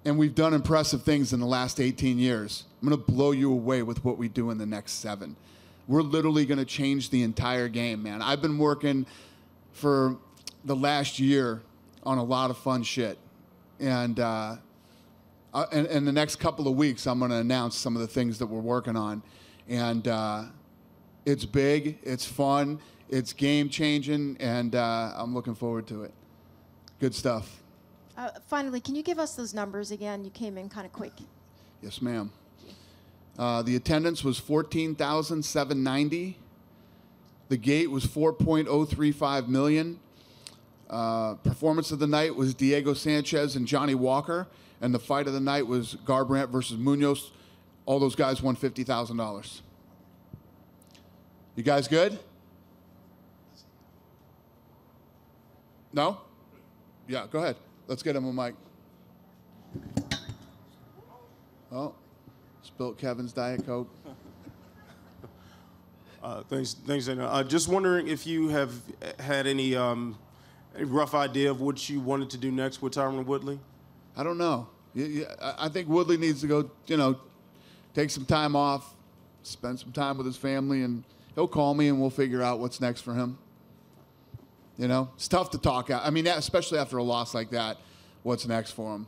and we've done impressive things in the last 18 years. I'm going to blow you away with what we do in the next 7. We're literally going to change the entire game, man. I've been working for the last year on a lot of fun shit. And in the next couple of weeks, I'm going to announce some of the things that we're working on. And it's big, it's fun, it's game-changing, and I'm looking forward to it. Good stuff. Finally, can you give us those numbers again? You came in kind of quick. Yes, ma'am. The attendance was 14,790. The gate was 4.035 million. Performance of the night was Diego Sanchez and Johnny Walker, and the fight of the night was Garbrandt versus Munhoz. All those guys won $50,000. You guys good? No? Yeah, go ahead. Let's get him a mic. Oh, spilt Kevin's Diet Coke. Thanks, Dana. Just wondering if you have had any rough idea of what you wanted to do next with Tyron Woodley? I don't know. I think Woodley needs to go, take some time off, spend some time with his family, and he'll call me and we'll figure out what's next for him. It's tough to talk out. I mean, especially after a loss like that, what's next for him?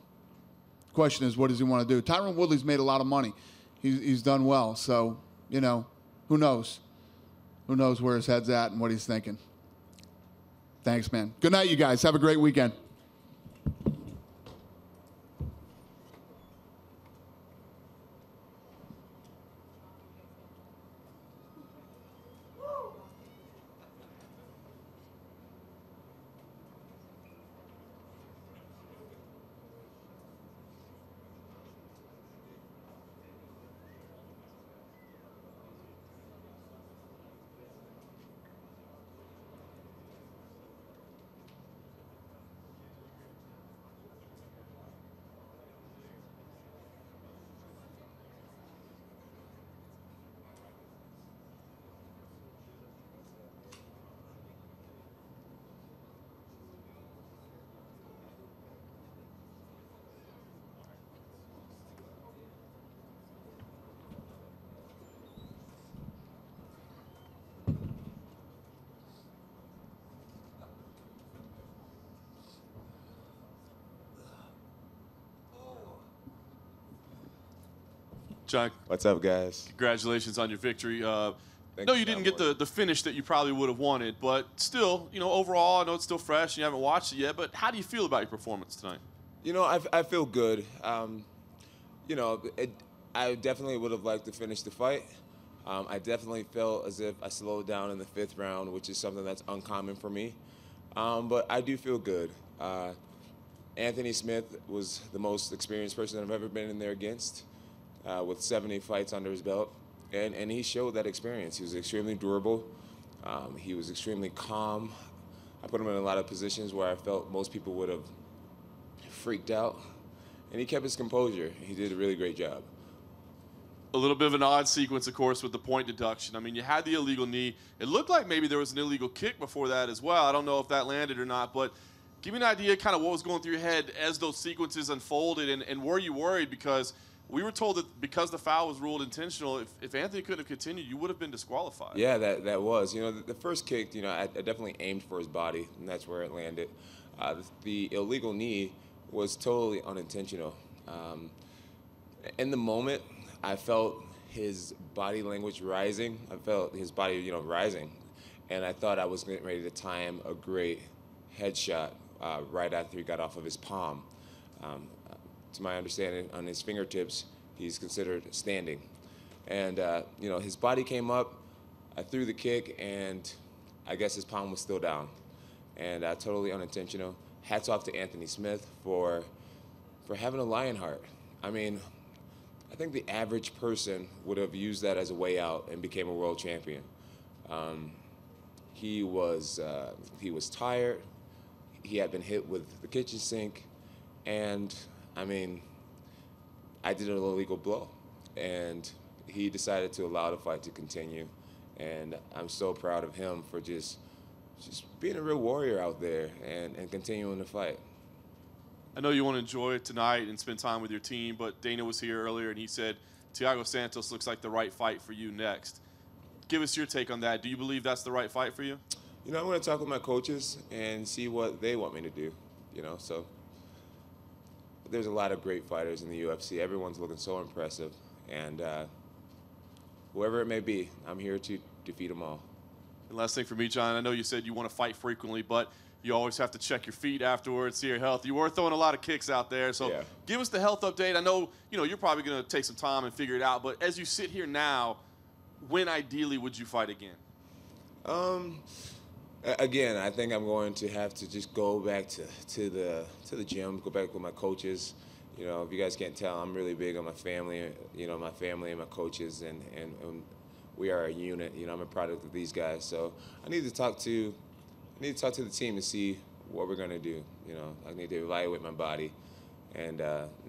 The question is, what does he want to do? Tyron Woodley's made a lot of money. He's done well. So, who knows? Who knows where his head's at and what he's thinking? Thanks, man. Good night, you guys. Have a great weekend. Jon, what's up, guys? Congratulations on your victory. No, you didn't get the finish that you probably would have wanted, but still, overall, I know it's still fresh and you haven't watched it yet, but how do you feel about your performance tonight? I feel good. I definitely would have liked to finish the fight. I definitely felt as if I slowed down in the 5th round, which is something that's uncommon for me. But I do feel good. Anthony Smith was the most experienced person I've ever been in there against, with 70 fights under his belt. And he showed that experience. He was extremely durable. He was extremely calm. I put him in a lot of positions where I felt most people would have freaked out. And he kept his composure. He did a really great job. A little bit of an odd sequence, of course, with the point deduction. I mean, you had the illegal knee. It looked like maybe there was an illegal kick before that as well. I don't know if that landed or not, but give me an idea kind of what was going through your head as those sequences unfolded, and were you worried? Because we were told that because the foul was ruled intentional, if Anthony couldn't have continued, you would have been disqualified. Yeah, that was. The first kick, I definitely aimed for his body, and that's where it landed. The illegal knee was totally unintentional. In the moment, I felt his body language rising. I felt his body, rising. And I thought I was getting ready to time a great headshot right after he got off of his palm. To my understanding, on his fingertips, he's considered standing. And, his body came up. I threw the kick, and I guess his palm was still down. And totally unintentional. Hats off to Anthony Smith for having a lion heart. I mean, I think the average person would have used that as a way out and became a world champion. He was tired. He had been hit with the kitchen sink, and I mean, I did an illegal blow, and he decided to allow the fight to continue, and I'm so proud of him for just being a real warrior out there and continuing to fight. I know you want to enjoy it tonight and spend time with your team, but Dana was here earlier and he said Thiago Santos looks like the right fight for you next. Give us your take on that. Do you believe that's the right fight for you? You know, I'm going to talk with my coaches and see what they want me to do, you know. So there's a lot of great fighters in the UFC. Everyone's looking so impressive. And whoever it may be, I'm here to defeat them all. And last thing for me, Jon, I know you said you want to fight frequently, but you always have to check your feet afterwards, see your health. You were throwing a lot of kicks out there, so give us the health update. I know, you're probably going to take some time and figure it out, but as you sit here now, when ideally would you fight again? Again, I think I'm going to have to just go back to the gym, go back with my coaches. You know, if you guys can't tell, I'm really big on my family. You know, my family and my coaches, and we are a unit. You know, I'm a product of these guys, so I need to talk to the team and see what we're gonna do. You know, I need to evaluate my body and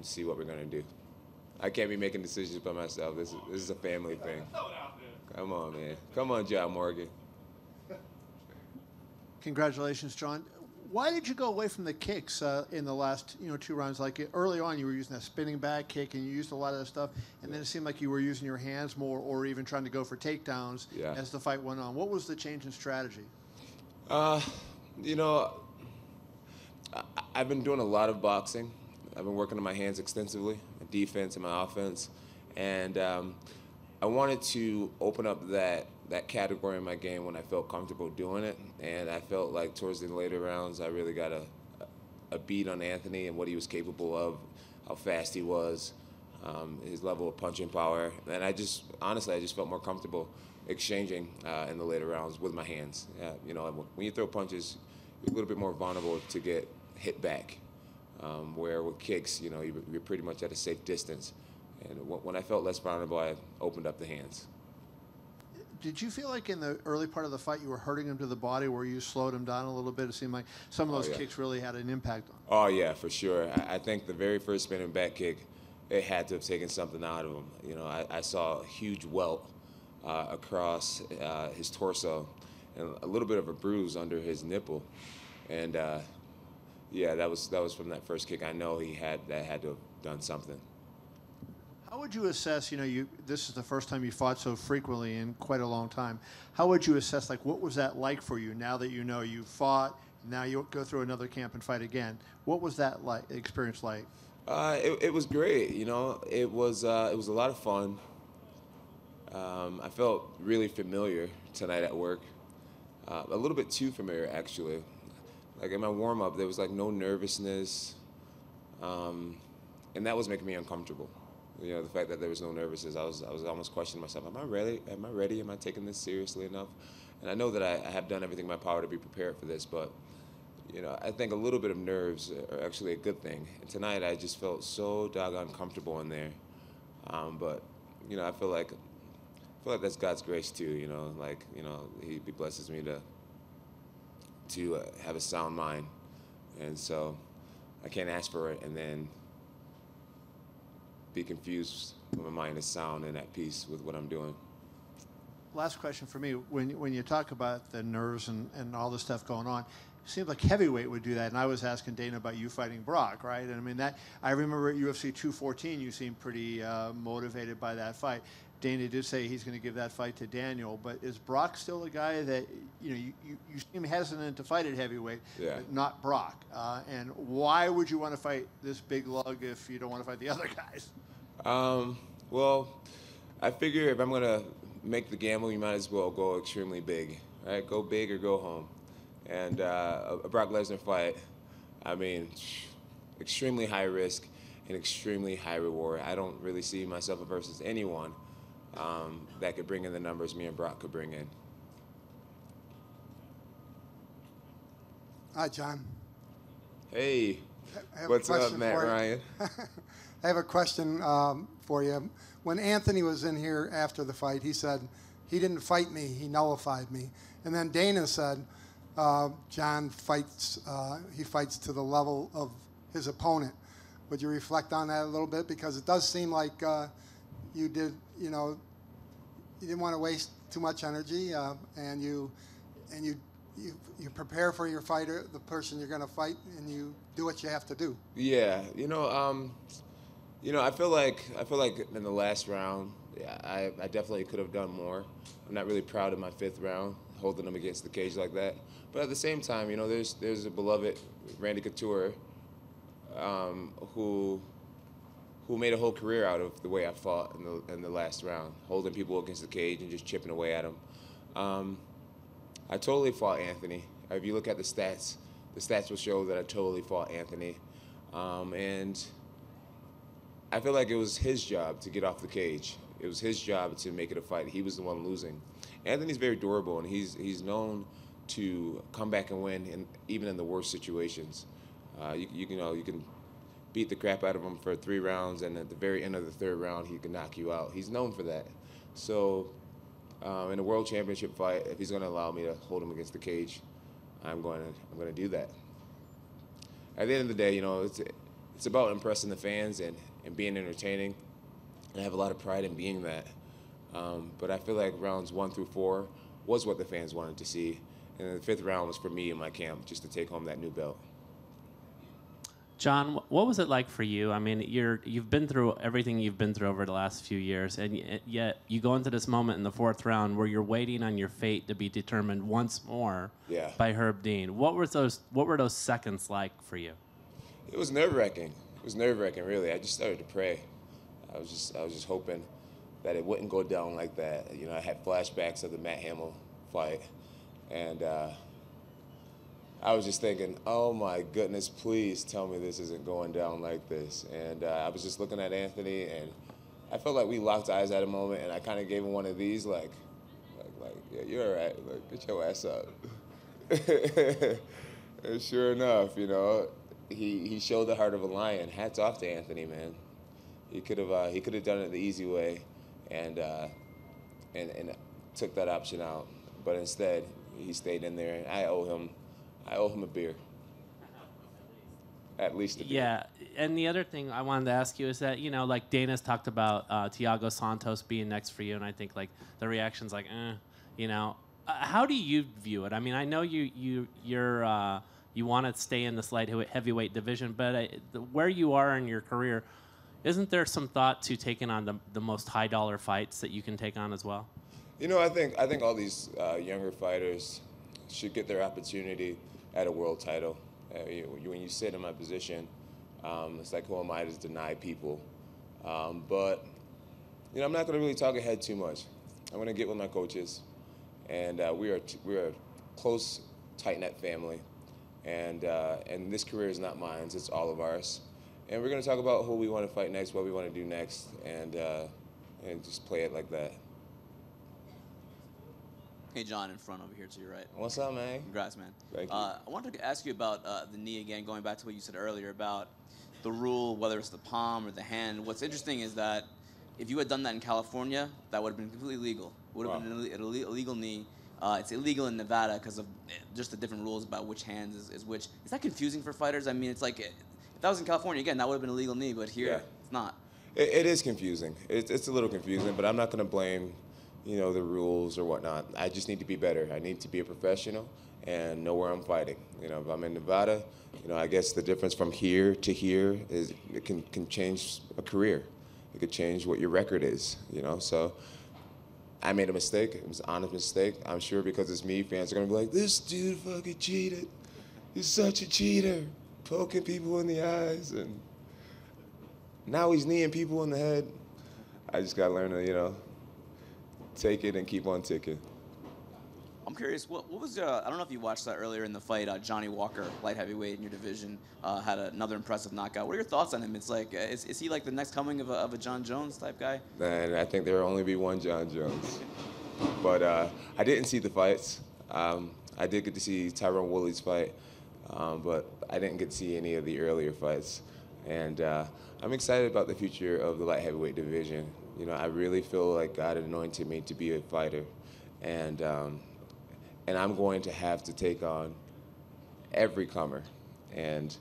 see what we're gonna do. I can't be making decisions by myself. This is a family thing. Come on, man. Come on, John Morgan. Congratulations, Jon. Why did you go away from the kicks in the last 2 rounds? Like early on, you were using that spinning back kick, and you used a lot of that stuff, and then it seemed like you were using your hands more, or even trying to go for takedowns as the fight went on. What was the change in strategy? You know, I've been doing a lot of boxing. I've been working on my hands extensively, my defense and my offense, and I wanted to open up that category in my game when I felt comfortable doing it, and I felt like towards the later rounds I really got a beat on Anthony and what he was capable of, how fast he was, his level of punching power, and honestly I just felt more comfortable exchanging in the later rounds with my hands. You know, when you throw punches, you're a little bit more vulnerable to get hit back, where with kicks, you know, you're pretty much at a safe distance. And when I felt less vulnerable, I opened up the hands. Did you feel like in the early part of the fight you were hurting him to the body, where you slowed him down a little bit? It seemed like some of those kicks really had an impact on him. Oh, yeah, for sure. I think the very first spinning back kick, it had to have taken something out of him. You know, I saw a huge welt across his torso and a little bit of a bruise under his nipple. And, yeah, that was from that first kick. I know that had to have done something. How would you assess, this is the first time you fought so frequently in quite a long time. How would you assess, what was that like for you now that you fought, now you go through another camp and fight again? What was that experience like? It was great, It was a lot of fun. I felt really familiar tonight at work. A little bit too familiar, actually. Like in my warm-up, there was no nervousness. And that was making me uncomfortable. You know, the fact that there was no nervousness, I was almost questioning myself. Am I ready? Am I taking this seriously enough? And I know that I have done everything in my power to be prepared for this, but, I think a little bit of nerves are actually a good thing. And tonight I just felt so doggone comfortable in there. But, I feel like that's God's grace too, He blesses me to have a sound mind. And so I can't ask for it and then be confused when my mind is sound and at peace with what I'm doing. Last question for me. When you talk about the nerves and all this stuff going on, it seems like heavyweight would do that. And I was asking Dana about you fighting Brock, right? And I mean, I remember at UFC 214, you seemed pretty motivated by that fight. Dana did say he's going to give that fight to Daniel, but is Brock still a guy that, you seem hesitant to fight at heavyweight, but not Brock? And why would you want to fight this big lug if you don't want to fight the other guys? Well, I figure if I'm going to make the gamble, you might as well go extremely big, right? Go big or go home. And a Brock Lesnar fight, I mean, extremely high risk and extremely high reward. I don't really see myself versus anyone that could bring in the numbers me and Brock could bring in. Hi, Jon. Hey, what's up, Matt Ryan? I have a question for you. When Anthony was in here after the fight, he said he didn't fight me, he nullified me. And then Dana said Jon fights, he fights to the level of his opponent. Would you reflect on that a little bit? Because it does seem like you did, you didn't want to waste too much energy, and you you prepare for your fighter, the person you're going to fight, and you do what you have to do. Yeah, I feel like in the last round, yeah, I definitely could have done more. I'm not really proud of my 5th round, holding him against the cage like that. But at the same time, there's a beloved Randy Couture who made a whole career out of the way I fought in the last round, holding people against the cage and just chipping away at them. I totally fought Anthony. If you look at the stats will show that I totally fought Anthony. And I feel like it was his job to get off the cage. It was his job to make it a fight. He was the one losing. Anthony's very durable, and he's known to come back and win, even in the worst situations. You can beat the crap out of him for 3 rounds, and at the very end of the 3rd round, he can knock you out. He's known for that. So in a world championship fight, if he's going to allow me to hold him against the cage, I'm going to do that. At the end of the day, it's about impressing the fans and being entertaining. And I have a lot of pride in being that. But I feel like rounds 1 through 4 was what the fans wanted to see. And the 5th round was for me in my camp, just to take home that new belt. Jon, what was it like for you? I mean, you've been through everything you've been through over the last few years, and yet you go into this moment in the 4th round where you're waiting on your fate to be determined once more by Herb Dean. What were those seconds like for you? It was nerve-wracking. It was nerve-wracking, really. I just started to pray. I was just hoping that it wouldn't go down like that. I had flashbacks of the Matt Hamill fight, and I was just thinking, oh my goodness, please tell me this isn't going down like this. And I was just looking at Anthony, and I felt like we locked eyes at a moment, and I kind of gave him one of these, like, yeah, you're all right, like, get your ass up. And sure enough, he showed the heart of a lion. Hats off to Anthony, man. He could have done it the easy way, and took that option out. But instead, he stayed in there, and I owe him a beer. At least a beer. Yeah, and the other thing I wanted to ask you is that, like Dana's talked about Thiago Santos being next for you, and I think, like, the reaction's like, how do you view it? I mean, I know you want to stay in this light heavyweight division, but where you are in your career, isn't there some thought to taking on the most high-dollar fights that you can take on as well? I think all these younger fighters should get their opportunity at a world title. When you sit in my position, it's like, who am I to deny people? But I'm not going to really talk ahead too much. I'm going to get with my coaches, and we're a close, tight-knit family, and this career is not mine; it's all of ours. And we're going to talk about who we want to fight next, what we want to do next, and just play it like that. Hey, Jon, in front over here to your right. What's up, man? Congrats, man. Thank you. I wanted to ask you about the knee again, going back to what you said earlier about the rule, whether it's the palm or the hand. What's interesting is that if you had done that in California, that would have been completely legal. It would have been an illegal knee. It's illegal in Nevada because of just the different rules about which hands is which. Is that confusing for fighters? I mean, it's like, if that was in California, again, that would have been a legal knee, but here, it's not. It is confusing. It's a little confusing, but I'm not going to blame the rules or whatnot. I just need to be better. I need to be a professional and know where I'm fighting. If I'm in Nevada, I guess the difference from here to here is it can change a career. It could change what your record is, So I made a mistake. It was an honest mistake. I'm sure because it's me, fans are going to be like, this dude fucking cheated. He's such a cheater, poking people in the eyes, and now he's kneeing people in the head. I just got to learn to, take it and keep on ticking. I'm curious, what was, I don't know if you watched that earlier in the fight, Johnny Walker, light heavyweight in your division, had another impressive knockout. What are your thoughts on him? It's like, is he like the next coming of a Jon Jones type guy? And I think there will only be one Jon Jones. But I didn't see the fights. I did get to see Tyron Woodley's fight, but I didn't get to see any of the earlier fights. And I'm excited about the future of the light heavyweight division. I really feel like God anointed me to be a fighter, and I'm going to have to take on every comer. And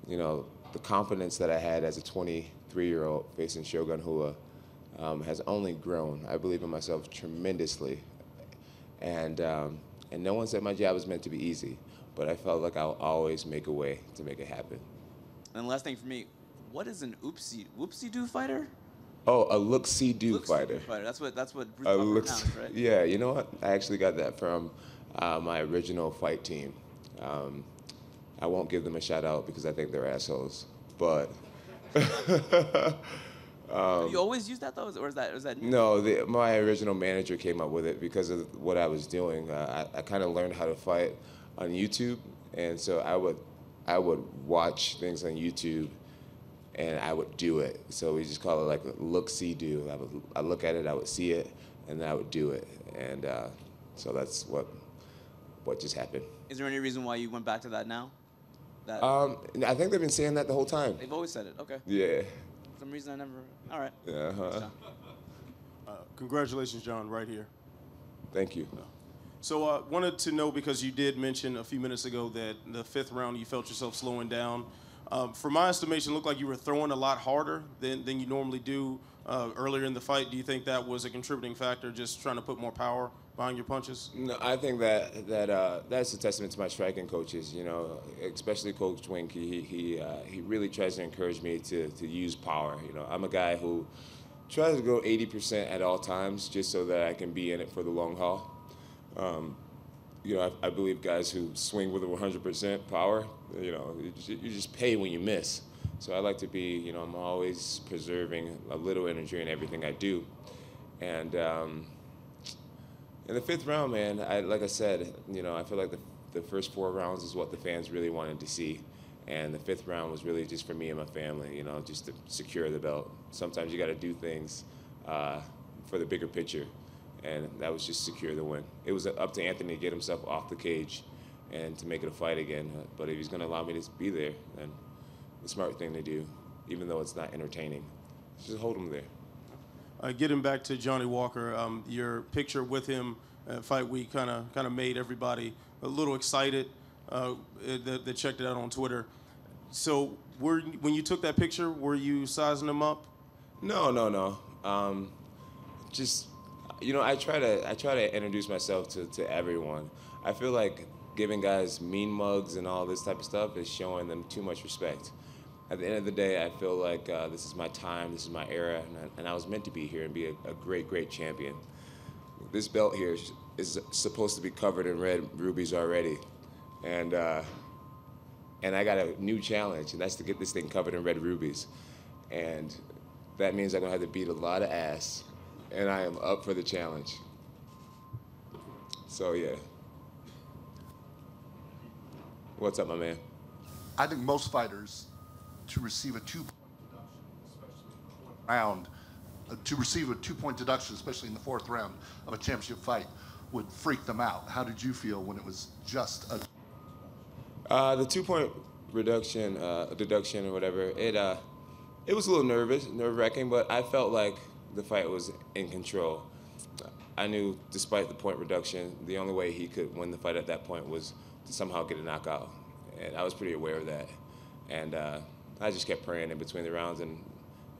the confidence that I had as a 23-year-old facing Shogun Rua has only grown. I believe in myself tremendously, and And no one said my job was meant to be easy, but I felt like I'll always make a way to make it happen. And last thing for me, what is an whoopsie-doo fighter? Oh, a look-see-do fighter. That's what Bruce A Buffer look, announced, right? yeah, you know what? I actually got that from my original fight team. I won't give them a shout out because I think they're assholes, but. Have you always used that though, or is that new? No, my original manager came up with it because of what I was doing. I kind of learned how to fight on YouTube, and so I would watch things on YouTube, and I would do it. So we just call it like look, see, do. I look at it, I would see it, and then I would do it, and so that's what just happened. Is there any reason why you went back to that now? I think they've been saying that the whole time. They've always said it. Okay. Yeah. For some reason I never. All right. Yeah. Congratulations, Jon, right here. Thank you. So wanted to know, because you did mention a few minutes ago that the 5th round you felt yourself slowing down. For my estimation, it looked like you were throwing a lot harder than you normally do earlier in the fight. Do you think that was a contributing factor, just trying to put more power behind your punches? No, I think that's a testament to my striking coaches. You know, especially Coach Wink. He really tries to encourage me to use power. You know, I'm a guy who tries to go 80% at all times, just so that I can be in it for the long haul. You know, I believe guys who swing with a 100% power, you know, you just pay when you miss. So I like to be, you know, I'm always preserving a little energy in everything I do. And in the 5th round, man, like I said, you know, I feel like the first 4 rounds is what the fans really wanted to see. And the 5th round was really just for me and my family, you know, just to secure the belt. Sometimes you got to do things for the bigger picture. And that was just secure the win. It was up to Anthony to get himself off the cage and to make it a fight again. But if he's going to allow me to be there, then the smart thing to do, even though it's not entertaining, just hold him there. Getting back to Johnny Walker, your picture with him at Fight Week kind of made everybody a little excited that checked it out on Twitter. So when you took that picture, were you sizing him up? No. Just, you know, I try to introduce myself to everyone. I feel like giving guys mean mugs and all this type of stuff is showing them too much respect. At the end of the day, I feel like this is my time, this is my era, and I was meant to be here and be a great, great champion. This belt here is supposed to be covered in red rubies already, and I got a new challenge, and that's to get this thing covered in red rubies. And that means I'm gonna have to beat a lot of ass, and I am up for the challenge. So yeah. What's up, my man? I think most fighters, to receive a 2-point deduction, especially in the 4th round, to receive a 2-point deduction, especially in the 4th round of a championship fight, would freak them out. How did you feel when it was just a? The 2-point deduction or whatever, it was a little nerve-wracking, but I felt like the fight was in control. I knew, despite the point reduction, the only way he could win the fight at that point was to somehow get a knockout, and I was pretty aware of that. And I just kept praying in between the rounds, and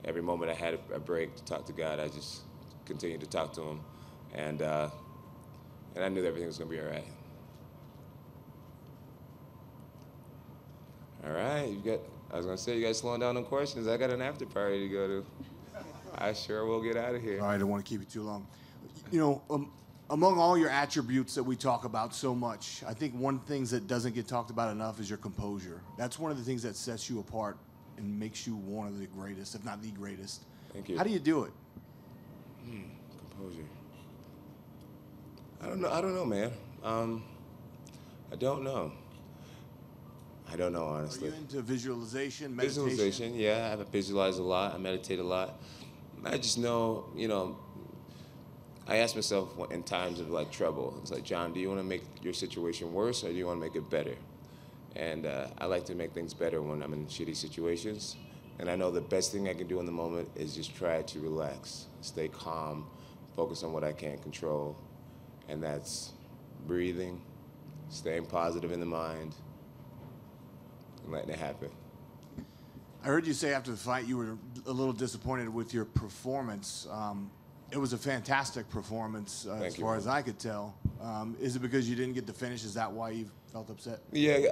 every moment I had a break to talk to God, I just continued to talk to him, and I knew that everything was gonna be all right. All right, I was gonna say, you guys slowing down on questions. I got an after party to go to. I sure will get out of here. All right, I don't want to keep you too long. You know, among all your attributes that we talk about so much, I think one thing that doesn't get talked about enough is your composure. That's one of the things that sets you apart and makes you one of the greatest, if not the greatest. Thank you. How do you do it? Composure. I don't know, man. I don't know. Honestly. Are you into visualization, meditation? Visualization, yeah. I visualize a lot. I meditate a lot. I just know, you know, I ask myself in times of like trouble, it's like, Jon, do you want to make your situation worse or do you want to make it better? And I like to make things better when I'm in shitty situations. And I know the best thing I can do in the moment is just try to relax, stay calm, focus on what I can't control. And that's breathing, staying positive in the mind, and letting it happen. I heard you say after the fight you were a little disappointed with your performance. It was a fantastic performance as far as I could tell. Is it because you didn't get the finish? Is that why you felt upset? Yeah,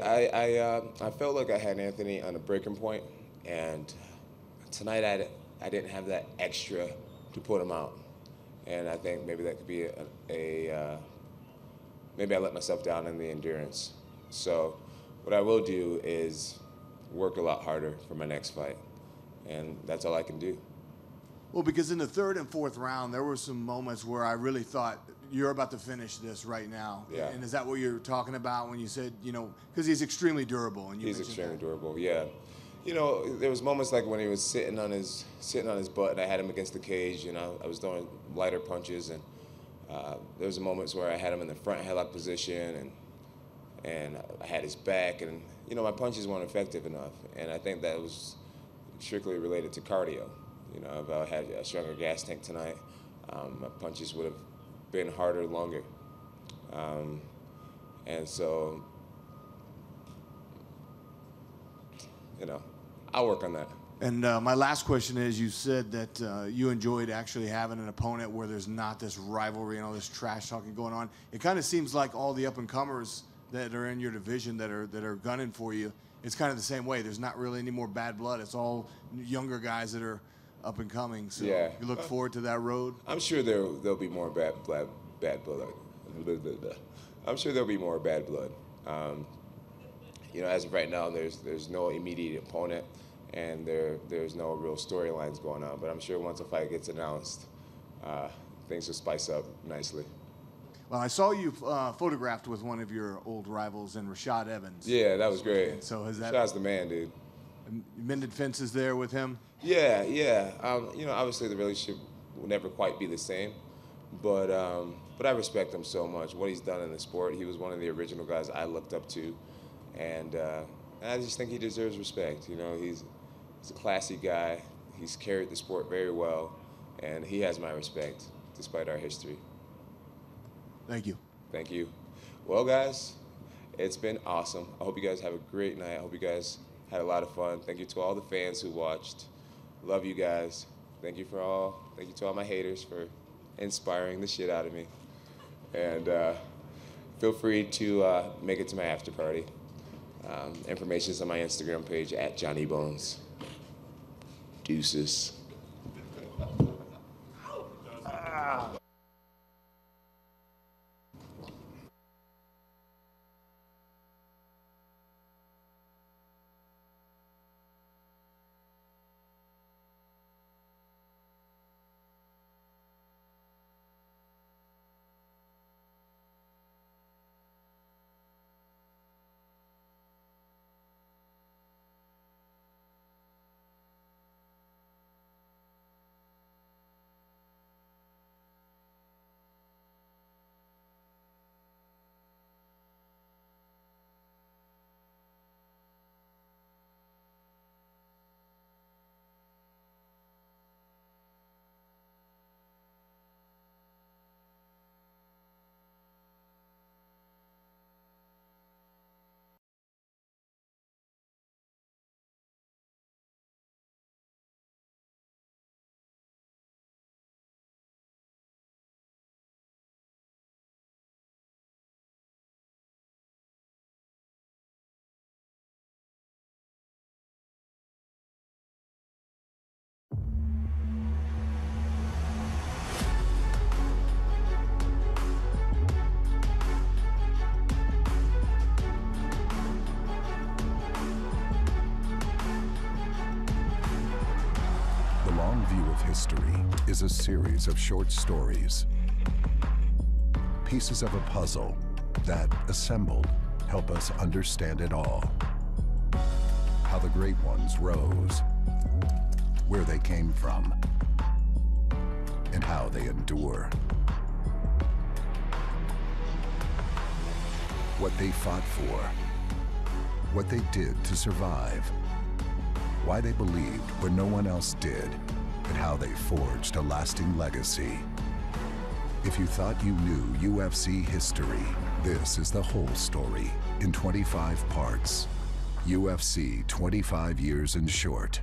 I felt like I had Anthony on a breaking point, and tonight I didn't have that extra to put him out. And I think maybe that could be maybe I let myself down in the endurance. So what I will do is work a lot harder for my next fight, and that's all I can do. Well, because in the third and fourth round, there were some moments where I really thought, you're about to finish this right now. Yeah. And is that what you're talking about when you said, because he's extremely durable? And He's extremely durable, yeah. There was moments like when he was sitting on his butt, and I had him against the cage. I was throwing lighter punches, and there was moments where I had him in the front headlock position, and I had his back, and my punches weren't effective enough. And I think that was strictly related to cardio. If I had a stronger gas tank tonight, my punches would have been harder, longer. And so, I'll work on that. And my last question is, you said that you enjoyed actually having an opponent where there's not this rivalry and all this trash talking going on. It kind of seems like all the up-and-comers that are in your division that are gunning for you, it's kind of the same way. There's not really any more bad blood. It's all younger guys that are up and coming. So yeah. You look forward to that road? I'm sure there'll be more bad blood. I'm sure there'll be more bad blood. As of right now, there's no immediate opponent, and there's no real storylines going on. But I'm sure once a fight gets announced, things will spice up nicely. Well, I saw you photographed with one of your old rivals in Rashad Evans. Yeah, that was great. So has that? Rashad's the man, dude. You mended fences there with him? Yeah. Obviously the relationship will never quite be the same, but I respect him so much. What he's done in the sport, he was one of the original guys I looked up to, and I just think he deserves respect. He's a classy guy. He's carried the sport very well, and he has my respect despite our history. Thank you. Thank you. Well, guys, it's been awesome. I hope you guys have a great night. I hope you guys had a lot of fun. Thank you to all the fans who watched. Love you guys. Thank you to all my haters for inspiring the shit out of me. And feel free to make it to my after party. Information is on my Instagram page at Johnny Bones. Deuces. History is a series of short stories, pieces of a puzzle that, assembled, help us understand it all. How the great ones rose, where they came from, and how they endure. What they fought for, what they did to survive, why they believed when no one else did, and how they forged a lasting legacy. If you thought you knew UFC history, this is the whole story in 25 parts. UFC 25 Years in Short.